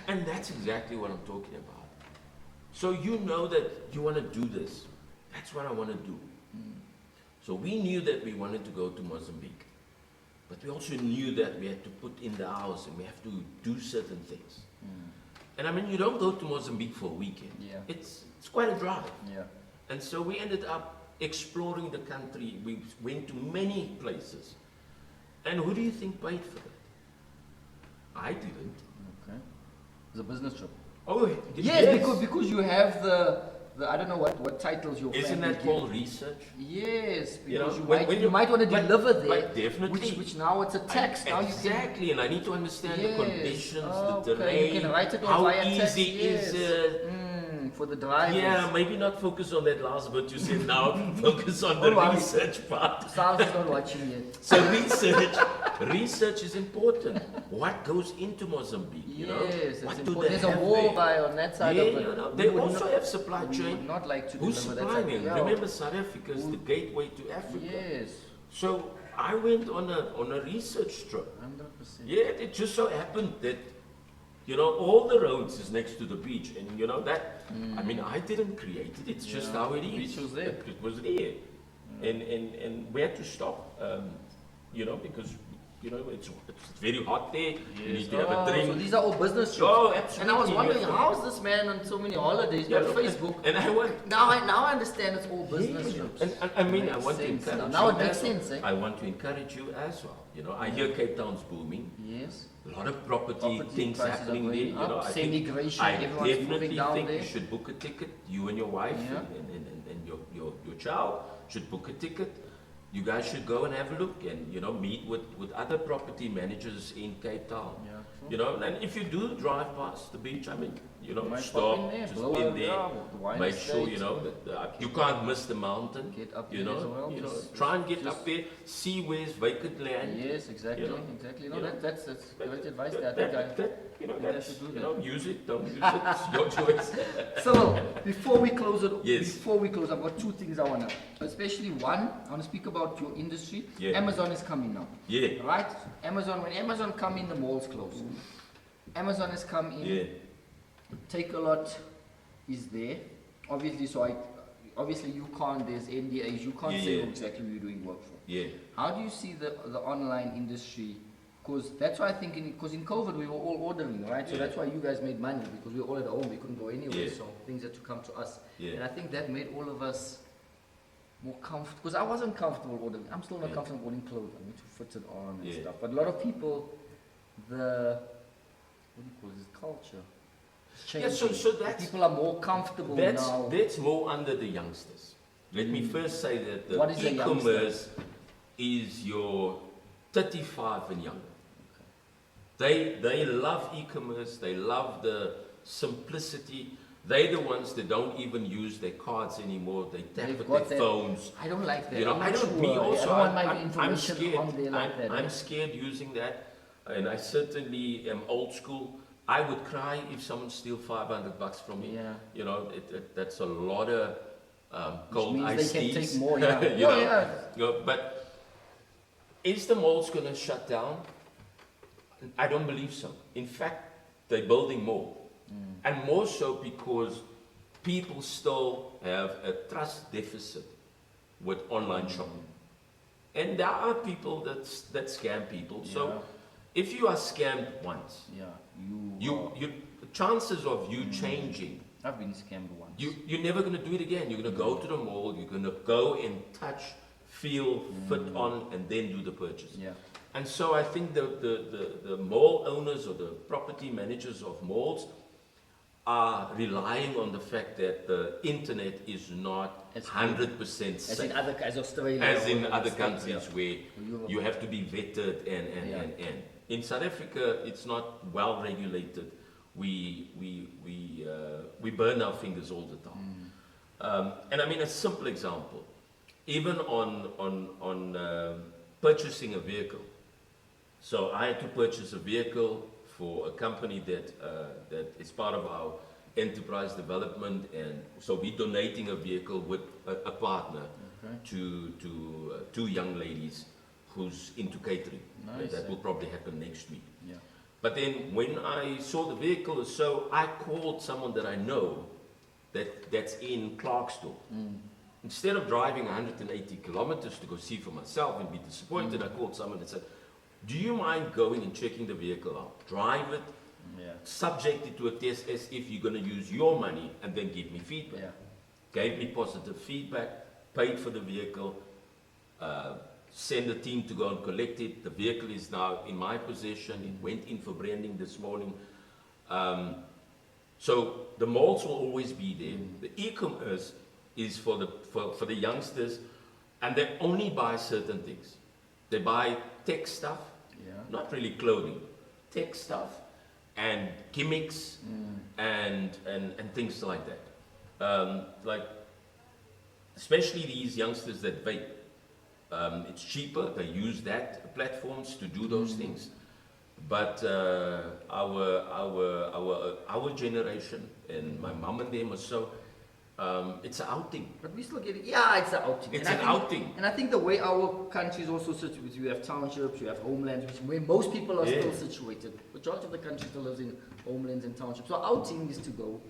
and that's exactly what I'm talking about. So you know that you want to do this. That's what I want to do. So we knew that we wanted to go to Mozambique, but we also knew that we had to put in the hours and we have to do certain things. And I mean, you don't go to Mozambique for a weekend. Yeah. It's quite a drive. Yeah. And so we ended up exploring the country. We went to many places. And who do you think paid for that? I didn't. Okay. It's a business trip. Oh, Yes, because you have the I don't know what titles your Isn't family that give. called research? Yes, because You know, you might want to deliver there. But definitely. Which now it's a tax. Now Exactly, and I need to understand the Yes, conditions, okay, the terrain, you can write it off how via easy tax, is it? for the drivers. Yeah, maybe not focus on that last bit you said now, focus on the Alright. research part. Sounds is not watching yet. So research is important. What goes into Mozambique, you know? Yes, What it's do important. they There's a have wall there? by on that side Yeah, of it. you know, We they would also not- have supply We would chain. not like to Who's deliver that supplying? side. Yeah. Remember, South Africa is the gateway to Africa. Yes, So I went on a research trip. 100%. Yeah, it just so happened that, you know, all the roads is next to the beach, and you know that. I mean, I didn't create it. It's just how it is. Beach was there. It was there, and we had to stop. You know, because you know it's very hot there. You need to have a drink. So these are all business trips. Oh, absolutely. And I was wondering, Yeah. how is this man on so many holidays? Yeah, on look, Facebook. and I went. Now I understand it's all business trips. And I mean, I Makes want to sense encourage now. Now you it makes as well. sense, eh? I want to encourage you as well. You know, I hear Cape Town's booming. Yes. A lot of property things prices are happening there. going You up. know, I Semi-migration, I everyone's moving definitely down think there. you should book a ticket. You and your wife Yeah. and your child should book a ticket. You guys should go and have a look and, you know, meet with other property managers in Cape Town. Yeah, true. You know, and if you do drive past the beach, I mean, you know, You might stop, pop in there, just blow in out, there, yeah, the wine make sure, estate. you know, that you can't miss the mountain. Get up you there know, as well, you know, just- try and get just- up there, see where's vacant land. Yes, exactly. You know, exactly. you No, know, that's great advice. That, There. I think you know, think I that's, should do you that. know, use it, don't use it, it's your choice. So before we close it, Yes. I've got two things I wanna, especially one, I wanna speak about your industry. Yeah. Amazon is coming now, Yeah, right? When Amazon come in, the malls close. Amazon has come in. yeah, Take a lot is there, obviously. Obviously you can't. There's NDAs. You can't Yeah, say yeah. exactly who you're doing work for. yeah, How do you see the online industry? Because that's why I think because in COVID we were all ordering, right? So Yeah. that's why you guys made money, because we were all at home, we couldn't go anywhere, Yeah. so things had to come to us. Yeah. And I think that made all of us more comfortable, because I wasn't comfortable ordering. I'm still not Yeah. comfortable ordering clothes. I need to fit it on and Yeah. stuff. But a lot of people, what do you call this, culture? It's Yeah, so changing. that's- People are more comfortable now. that's more under the youngsters. Let me first say that the What is a youngster? e-commerce is your 35 and younger. They love e-commerce, they love the simplicity. They're the ones that don't even use their cards anymore. They tap with their phones. I don't like that. You know, I don't. Me also. I don't want my I'm information scared. on there like that. I'm scared using that, and I certainly am old school. I would cry if someone steal $500 from me. Yeah. You know, that's a lot of cold iced they can teas. take more. Yeah. You know, but is the malls going to shut down? I don't believe so. In fact, they're building more. And more so because people still have a trust deficit with online shopping. And there are people that scam people. Yeah. So if you are scammed once, chances of you changing, I've been scammed once. you're never going to do it again. You're going to go to the mall, you're going to go and touch, feel, fit on, and then do the purchase. Yeah. And so I think the mall owners or the property managers of malls are relying on the fact that the internet is not 100% safe. As Australia. As in other countries where you have to be vetted and. In South Africa, it's not well regulated. We burn our fingers all the time. And I mean, a simple example, even on purchasing a vehicle. So I had to purchase a vehicle for a company that is part of our enterprise development, and so we're donating a vehicle with a partner to two young ladies who's into catering. Nice. That will probably happen next week. Yeah. But then when I saw the vehicle, so I called someone that I know that's in Clarkston. Instead of driving 180 kilometers to go see for myself and be disappointed, I called someone and said, do you mind going and checking the vehicle out? Drive it, subject it to a test as if you're going to use your money, and then give me feedback. Yeah. Gave me positive feedback, paid for the vehicle, send a team to go and collect it. The vehicle is now in my possession. It went in for branding this morning. So the malls will always be there. The e-commerce is for the youngsters, and they only buy certain things. They buy tech stuff, not really clothing, tech stuff, and gimmicks, and things like that. Like, especially these youngsters that vape. It's cheaper. They use that platforms to do those things. But our generation, and my mom and them or so, it's an outing. But we still get it. Yeah, it's an outing. It's an outing. And I think the way our country is also situated, you have townships, you have homelands, where most people are still situated. Majority of the country still lives in homelands and townships. So outing is to go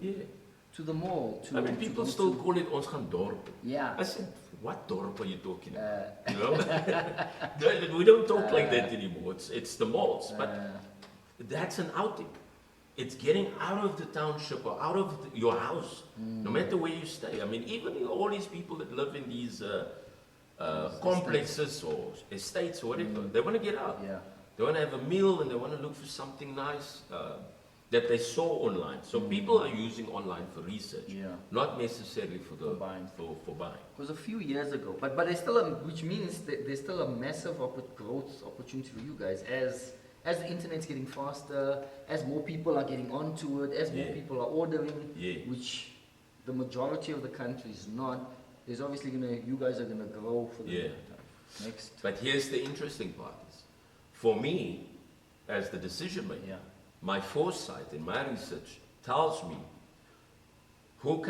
to the mall. I mean, people still call it ons gaan dorp. Yeah. I said, what dorp are you talking about? You know? We don't talk like that anymore. It's the malls. But that's an outing. It's getting out of the township or out of your house, no matter where you stay. I mean, even all these people that live in these complexes or estates or whatever, they want to get out. Yeah. They want to have a meal and they want to look for something nice that they saw online. So people are using online for research, not necessarily for buying. Because a few years ago, but there's still which means that there's still a massive growth opportunity for you guys as the internet's getting faster, as more people are getting onto it, as more people are ordering, which the majority of the country is not. There's obviously you guys are gonna grow for the time. Next. But here's the interesting part: is for me, as the decision maker, my foresight in my research tells me which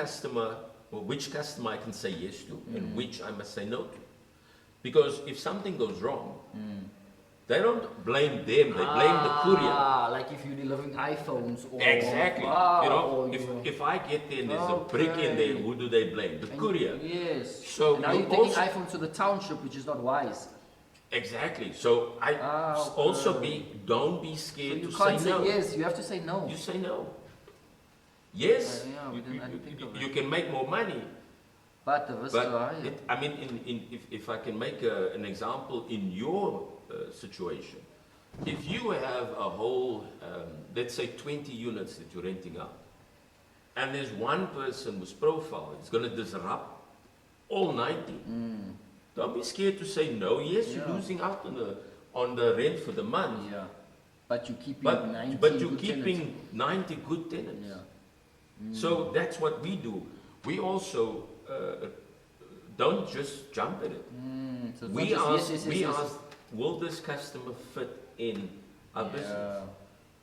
customer I can say yes to and which I must say no to. Because if something goes wrong, they don't blame them, they blame the courier. Like if you're delivering iPhones or... Exactly. If I get there and there's a brick in there, who do they blame? The courier. Yes. So and now you're taking iPhones to the township, which is not wise. Exactly. So don't be scared to say no. You can't say yes, you have to say no. You say no. Yes, you can make more money. But the risks are higher. If I can make an example in your situation, if you have a whole, let's say 20 units that you're renting out, and there's one person whose profile is going to disrupt all 90, don't be scared to say no. Yes, you're losing out on the rent for the month. Yeah. But you're keeping 90 90 good tenants. So that's what we do. We also don't just jump at it. So it's We not ask, just ask, will this customer fit in our business?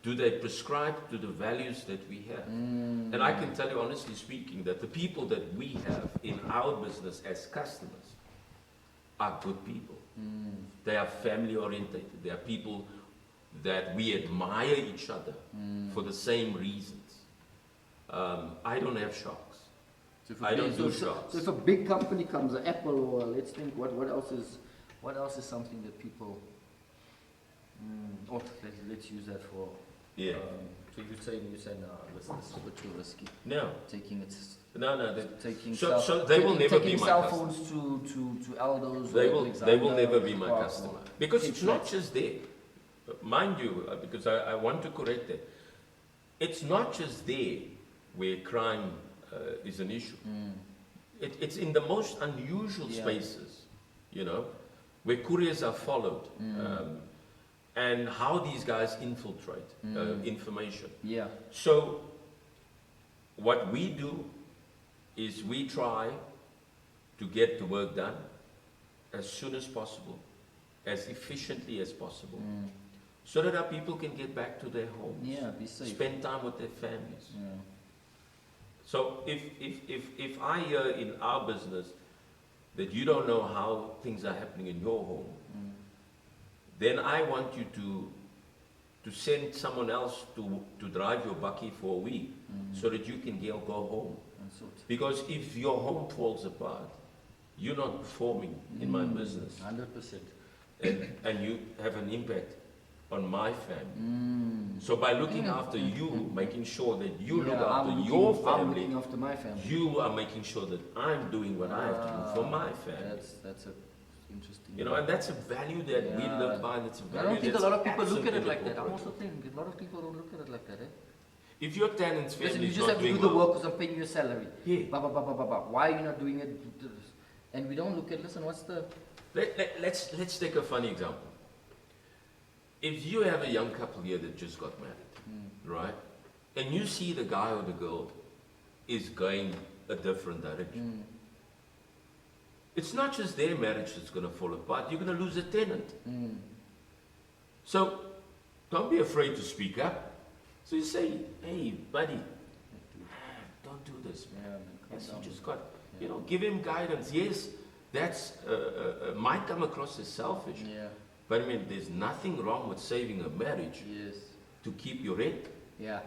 Do they prescribe to the values that we have? And I can tell you honestly speaking that the people that we have in our business as customers are good people. They are family oriented. They are people that we admire each other for the same reasons. I don't have shocks. So I don't do shocks. So if a big company comes, Apple, or let's think, what else is something that people? Let's use that for. Yeah. So you say no, this is a bit too risky. No. Taking it. No. Taking So they will never be my cell customer. phones to Aldo's. They will never be my customer because it's not just there. Mind you, because I want to correct it. It's not just there where crime is an issue. It's in the most unusual spaces, where couriers are followed, and how these guys infiltrate information. Yeah. So what we do is we try to get the work done as soon as possible, as efficiently as possible, so that our people can get back to their homes. Yeah, be safe. Spend time with their families. Yeah. So if I hear in our business that you don't know how things are happening in your home, then I want you to send someone else to drive your bakkie for a week so that you can go home. Because if your home falls apart, you're not performing in my business. 100%. And you have an impact on my family. So by looking after you, making sure that you look after your family, I'm looking after my family. you are making sure that I'm doing what I have to do for my family. That's a interesting. And that's a value that we live by. That's a value. I don't think a lot of people look at it absolutely like that. I corporate. also think a lot of people don't look at it like that. If your tenant's family Listen, you is just not have to do doing the well, work because I'm paying you a salary. Yeah. Why are you not doing it? And we don't look at, listen, what's the... let's take a funny example. If you have a young couple here that just got married, right? And you see the guy or the girl is going a different direction. It's not just their marriage that's going to fall apart. You're going to lose a tenant. So don't be afraid to speak up. So you say, hey, buddy, don't do this, man. Yes, you just got, give him guidance. Yes, that's might come across as selfish. Yeah. But I mean, there's nothing wrong with saving a marriage to keep your rent. Yeah.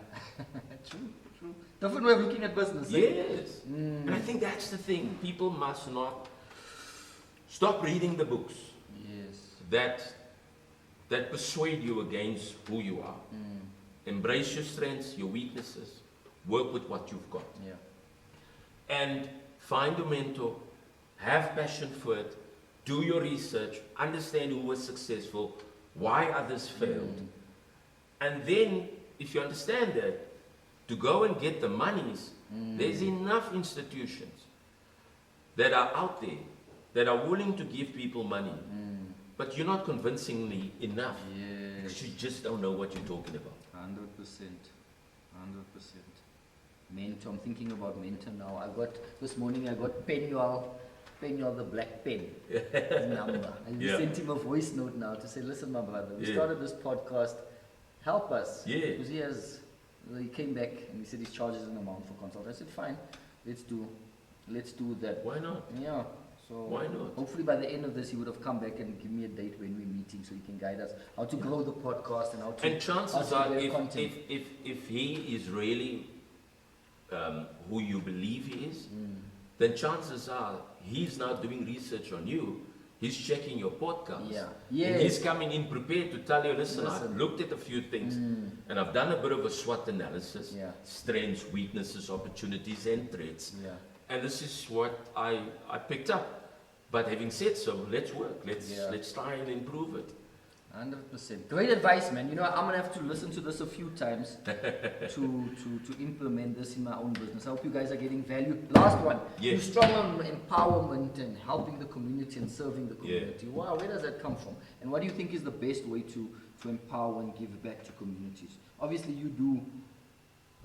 True. Different way of looking at business. Yes. And I think that's the thing. People must not stop reading the books that persuade you against who you are. Embrace your strengths, your weaknesses. Work with what you've got. Yeah. And find a mentor. Have passion for it. Do your research. Understand who was successful. Why others failed. And then, if you understand that, to go and get the monies, there's enough institutions that are out there that are willing to give people money. But you're not convincingly enough. Because you just don't know what you're talking about. 100%. Mentor. I'm thinking about mentor now. This morning I got Penuel the black pen number. And you sent him a voice note now to say, listen, my brother, we started this podcast. Help us. Because he came back and he said he charges an amount for consult. I said, fine, let's do that. Why not? Yeah. So why not? Hopefully by the end of this, he would have come back and give me a date when we're meeting so he can guide us how to grow the podcast and how to. And chances are, if he is really who you believe he is, then chances are he's now doing research on you. He's checking your podcast. And he's coming in prepared to tell you, listen, I've looked at a few things and I've done a bit of a SWOT analysis, strengths, weaknesses, opportunities, and threats. And this is what I picked up. But having said so, let's work. Let's try and improve it. 100%. Great advice, man. I'm gonna have to listen to this a few times to implement this in my own business. I hope you guys are getting value. Last one. You're strong on empowerment and helping the community and serving the community. Wow, where does that come from? And what do you think is the best way to empower and give back to communities? Obviously, you do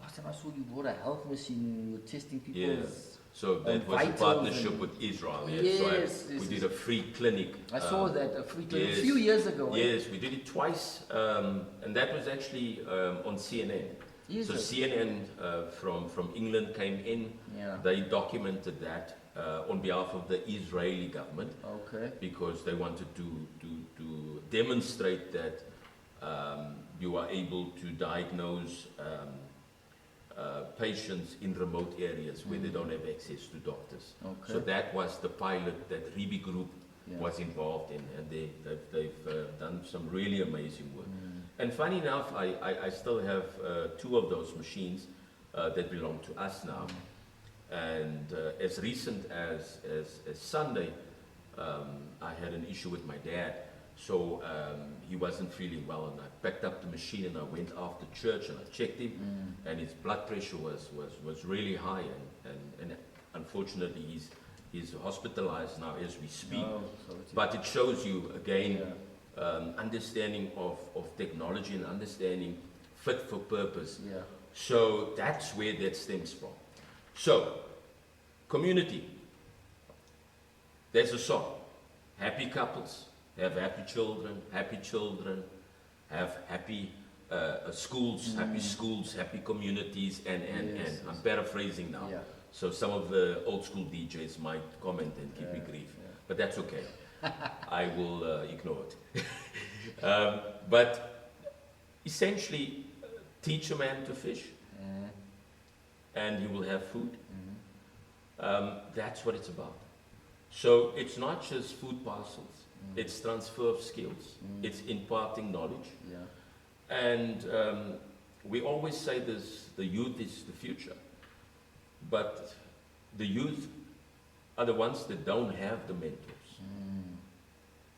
last time I saw you bought a health machine, you were testing people's So that was a partnership with Israel. We did a free clinic. I saw that, a free clinic yes, a few years ago. Yes, we did it twice, and that was actually on CNN. So CNN from England came in. Yeah. They documented that on behalf of the Israeli government. Okay. Because they wanted to demonstrate that you are able to diagnose patients in remote areas where they don't have access to doctors. Okay. So that was the pilot that Reeby Group was involved in, and they've done some really amazing work. And funny enough, I still have 2 of those machines that belong to us now. And as recent as Sunday, I had an issue with my dad. So he wasn't feeling well, and I picked up the machine and I went after church and I checked him, and his blood pressure was really high, and unfortunately he's hospitalized now as we speak. But it shows you again understanding of technology and understanding fit for purpose. Yeah. So that's where that stems from. So community. There's a song. Happy couples have happy children have happy schools, happy communities, and I'm paraphrasing now. Yeah. So some of the old school DJs might comment and give me grief, but that's okay. I will ignore it. But essentially, teach a man to fish, and he will have food. That's what it's about. So it's not just food parcels. It's transfer of skills. It's imparting knowledge. Yeah. And we always say this, the youth is the future. But the youth are the ones that don't have the mentors.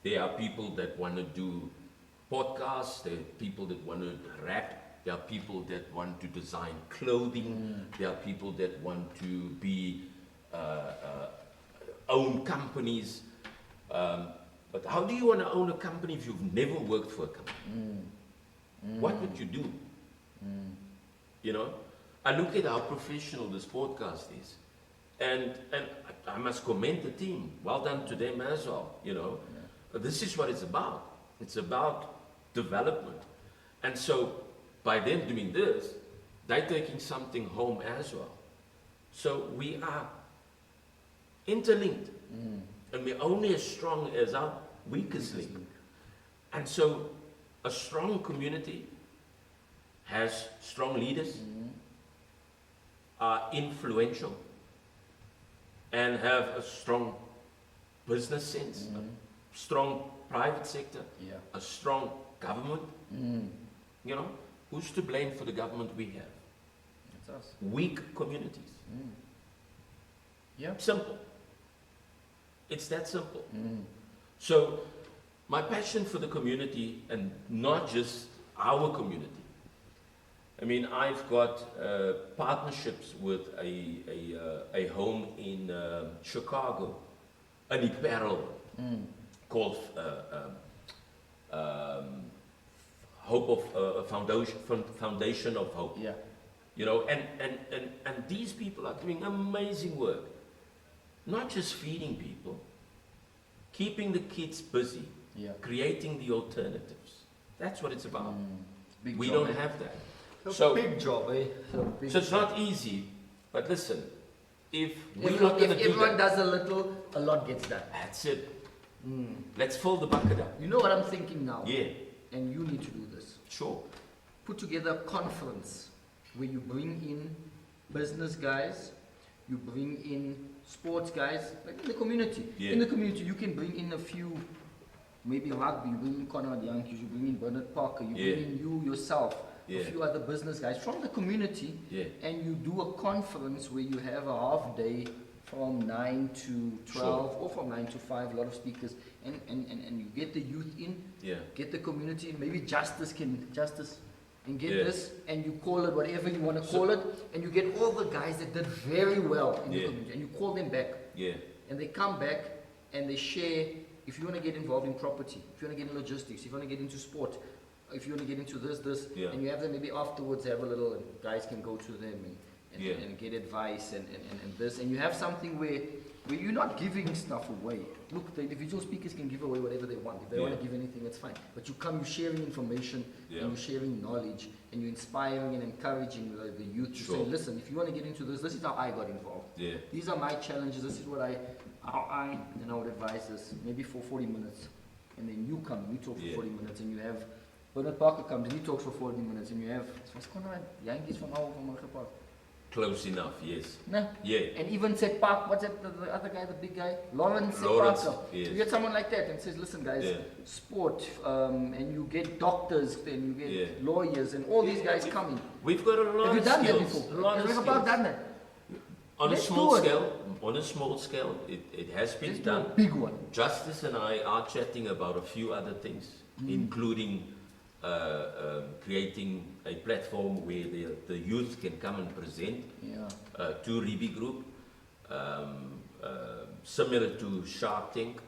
There are people that want to do podcasts. There are people that want to rap. There are people that want to design clothing. There are people that want to be own companies. But how do you want to own a company if you've never worked for a company? What would you do? You know, I look at how professional this podcast is, and I must commend the team. Well done to them as well. You know, this is what it's about. It's about development, and so by them doing this, they're taking something home as well. So we are interlinked. And we're only as strong as our weakest link. And so a strong community has strong leaders, are influential, and have a strong business sense, a strong private sector, a strong government. You know, who's to blame for the government we have? It's us. Weak communities. Yeah. Simple. It's that simple. So my passion for the community, and not just our community. I mean, I've got partnerships with a home in Chicago, an apparel called Hope of Foundation of Hope. Yeah. You know, and these people are doing amazing work. Not just feeding people, keeping the kids busy, creating the alternatives. That's what it's about. We don't have that. So big job, eh? So it's not easy, but listen, if everyone does a little, a lot gets done. That's it. Let's fill the bucket up. You know what I'm thinking now? Yeah. And you need to do this. Sure. Put together a conference where you bring in business guys, you bring in sports guys, like in the community. Yeah. In the community, you can bring in a few, maybe rugby, you bring in Conrad Yankees, you bring in Bernard Parker, you bring in you yourself, a few other business guys from the community, and you do a conference where you have a half day from 9 to 12, or from 9 to 5, a lot of speakers, and you get the youth in, get the community in, maybe justice, and get this, and you call it whatever you want to call it, and you get all the guys that did very well in the community, and you call them back, and they come back, and they share, if you want to get involved in property, if you want to get in logistics, if you want to get into sport, if you want to get into this, Yeah. and you have them maybe afterwards have a little, and guys can go to them Yeah. and get advice and this, and you have something where you're not giving stuff away. Look, the individual speakers can give away whatever they want. If they want to give anything, it's fine. But you're sharing information, and you're sharing knowledge, and you're inspiring and encouraging the youth to say, listen, if you want to get into this is how I got involved. Yeah. These are my challenges. This is what I would advise this, maybe for 40 minutes. And then you come, you talk for 40 minutes, and you have Bernard Parker comes and he talks for 40 minutes, and you have what's going on? Yankees from Park. Close enough, yes. Nah. Yeah. And even said Park, what's that, the other guy, the big guy? Lawrence Yes. You get someone like that and says, listen guys, sport, and you get doctors, and you get lawyers, and all these guys coming. We've got a lot Have you of done skills. that before? A lot Have of you skills. ever done that? On a Let's small do it. scale, it has been Let's do done. a big one. Justice and I are chatting about a few other things, including creating a platform where the youth can come and present to Reeby Group, similar to Shark Tank.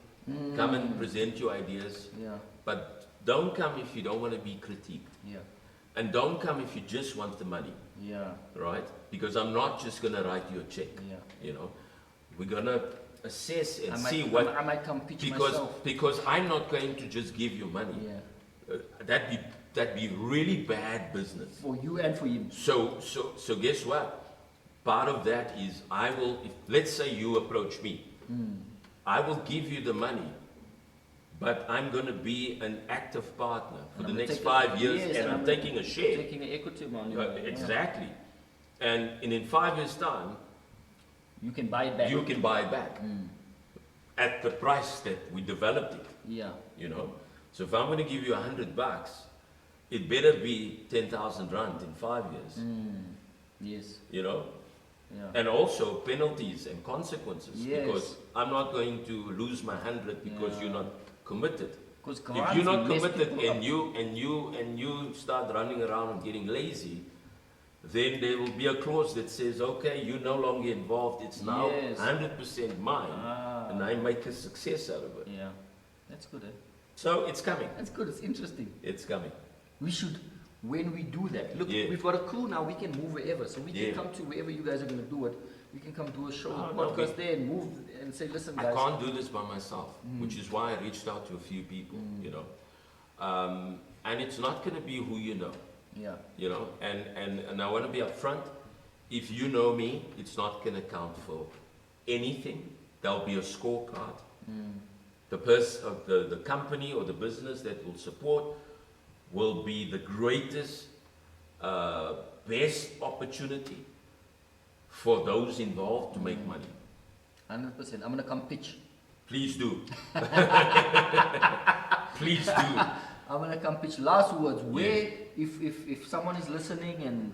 Come and present your ideas, but don't come if you don't want to be critiqued. And don't come if you just want the money. Right? Because I'm not just going to write you a check. You know, we're going to assess and see what. I might come pitch myself. Because I'm not going to just give you money. That'd be really bad business for you and for him. So guess what? Part of that is let's say you approach me, I will give you the money, but I'm going to be an active partner for the next 5 years, and I'm taking a share. Taking an equity money. Exactly. And in 5 years' time, you can buy it back. You can buy it back at the price that we developed it. You know. So if I'm going to give you $100, it better be 10,000 rand in 5 years. Yes. You know. And also penalties and consequences, because I'm not going to lose my 100 because you're not committed. If you're not committed and you start running around and getting lazy, then there will be a clause that says, okay, you're no longer involved, it's now 100% mine, and I make a success out of it. That's good. So it's coming. That's good. It's interesting. It's coming. We should, when we do that, look, we've got a crew now, we can move wherever. So we can come to wherever you guys are going to do it. We can come do a show, podcast there, and move and say, listen, guys. I can't do this by myself, which is why I reached out to a few people, you know. And it's not going to be who you know. You know, and I want to be upfront. If you know me, it's not going to count for anything. There'll be a scorecard. The company or the business that will support will be the greatest, best opportunity for those involved to make money. 100%. I'm going to come pitch. Please do. Please do. I'm going to come pitch. Last words. Where, if someone is listening and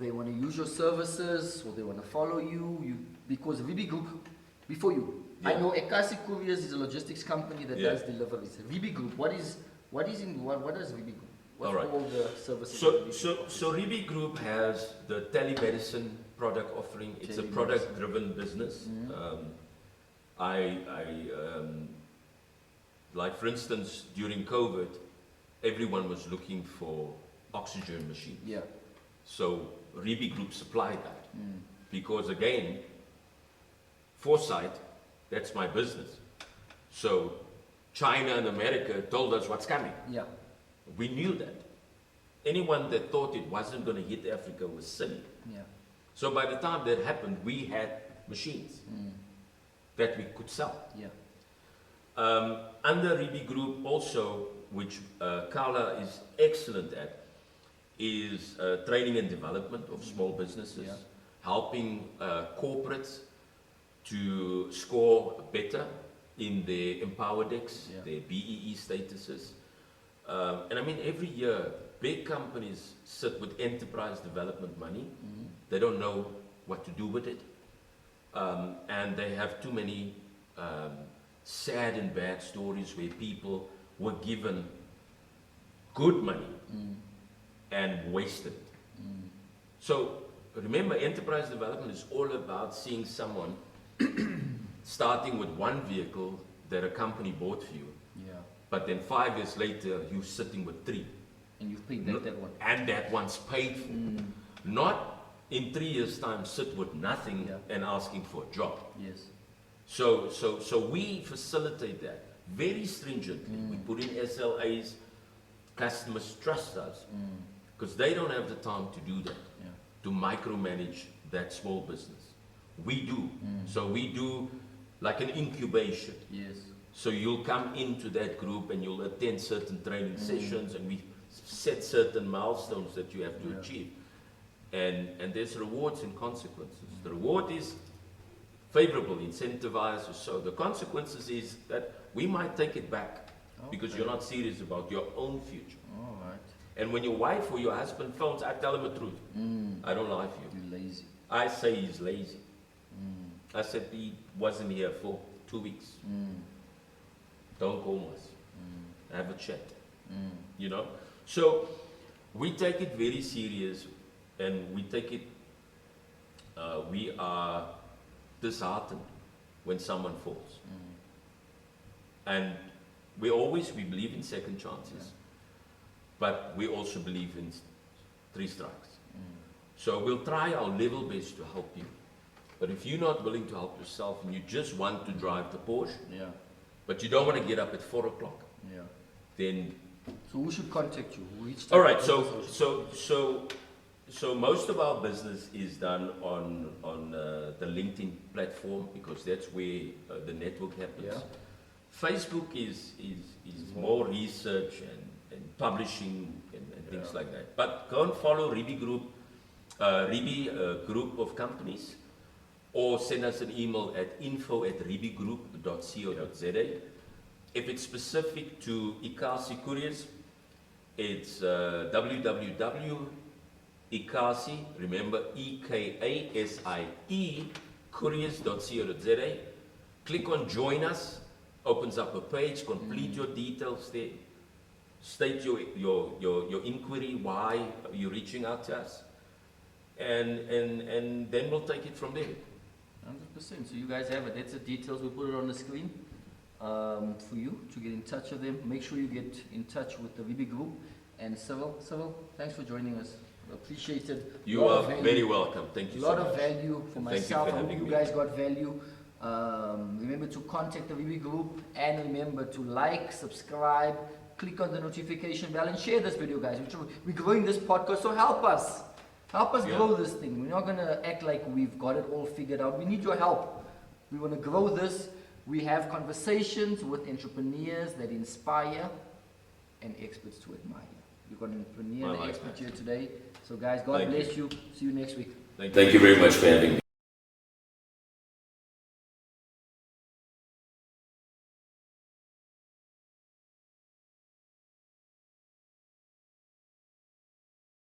they want to use your services or they want to follow you, because Reeby Group, before you, I know eKase Courier is a logistics company that does deliveries. Reeby Group, what does Reeby Group? What's all the services? So Reeby Group has the telemedicine product offering. It's a product-driven business. Like for instance, during COVID, everyone was looking for oxygen machines. So Reeby Group supplied that. Because again, foresight, that's my business. So China and America told us what's coming. We knew that. Anyone that thought it wasn't going to hit Africa was silly. So by the time that happened, we had machines that we could sell. Under Reeby Group also, which Carla is excellent at, is training and development of small businesses, helping corporates to score better in their Empowerdex, their BEE statuses. And I mean, every year, big companies sit with enterprise development money. They don't know what to do with it. And they have too many sad and bad stories where people were given good money and wasted. So remember, enterprise development is all about seeing someone starting with one vehicle that a company bought for you, but then 5 years later you're sitting with 3 And you've paid that one. And that one's paid for. Not in 3 years' time sit with nothing and asking for a job. Yes. So we facilitate that very stringently. We put in SLAs. Customers trust us because they don't have the time to do that, to micromanage that small business. We do. So we do like an incubation. Yes. So you'll come into that group and you'll attend certain training sessions, and we set certain milestones that you have to achieve. And there's rewards and consequences. The reward is favorable, incentivized or so. The consequences is that we might take it back because you're not serious about your own future. All right. And when your wife or your husband phones, I tell him the truth. I don't lie for you. You're lazy. I say he's lazy. I said he wasn't here for 2 weeks. Don't call us. Have a chat. You know? So we take it very serious, and we take it, we are disheartened when someone falls. And we believe in second chances, but we also believe in 3 strikes. So we'll try our level best to help you. But if you're not willing to help yourself and you just want to drive the Porsche, but you don't want to get up at 4 o'clock, then... So who should contact you? All right, so most of our business is done on the LinkedIn platform, because that's where the network happens. Facebook is more research and publishing and things like that. But go and follow Reeby Group, Reeby Group of companies, or send us an email at info@reebygroup.co.za. If it's specific to eKase Couriers, it's www.eKase, remember eKase, couriers.co.za. Click on join us, opens up a page, complete your details there, state your inquiry, why you're reaching out to us, and then we'll take it from there. 100%. So you guys have it. That's the details. We'll put it on the screen for you to get in touch with them. Make sure you get in touch with the Reeby Group. And Cyril, thanks for joining us. Appreciate it. You are very welcome. Thank you so much. A lot of value for myself. I hope you me. guys got value. Remember to contact the Reeby Group, and remember to like, subscribe, click on the notification bell, and share this video, guys. We're growing this podcast, so help us. Help us grow this thing. We're not going to act like we've got it all figured out. We need your help. We want to grow this. We have conversations with entrepreneurs that inspire and experts to admire. We've got an entrepreneur and an expert here today. So guys, God bless you. See you next week. Thank you very much for having me.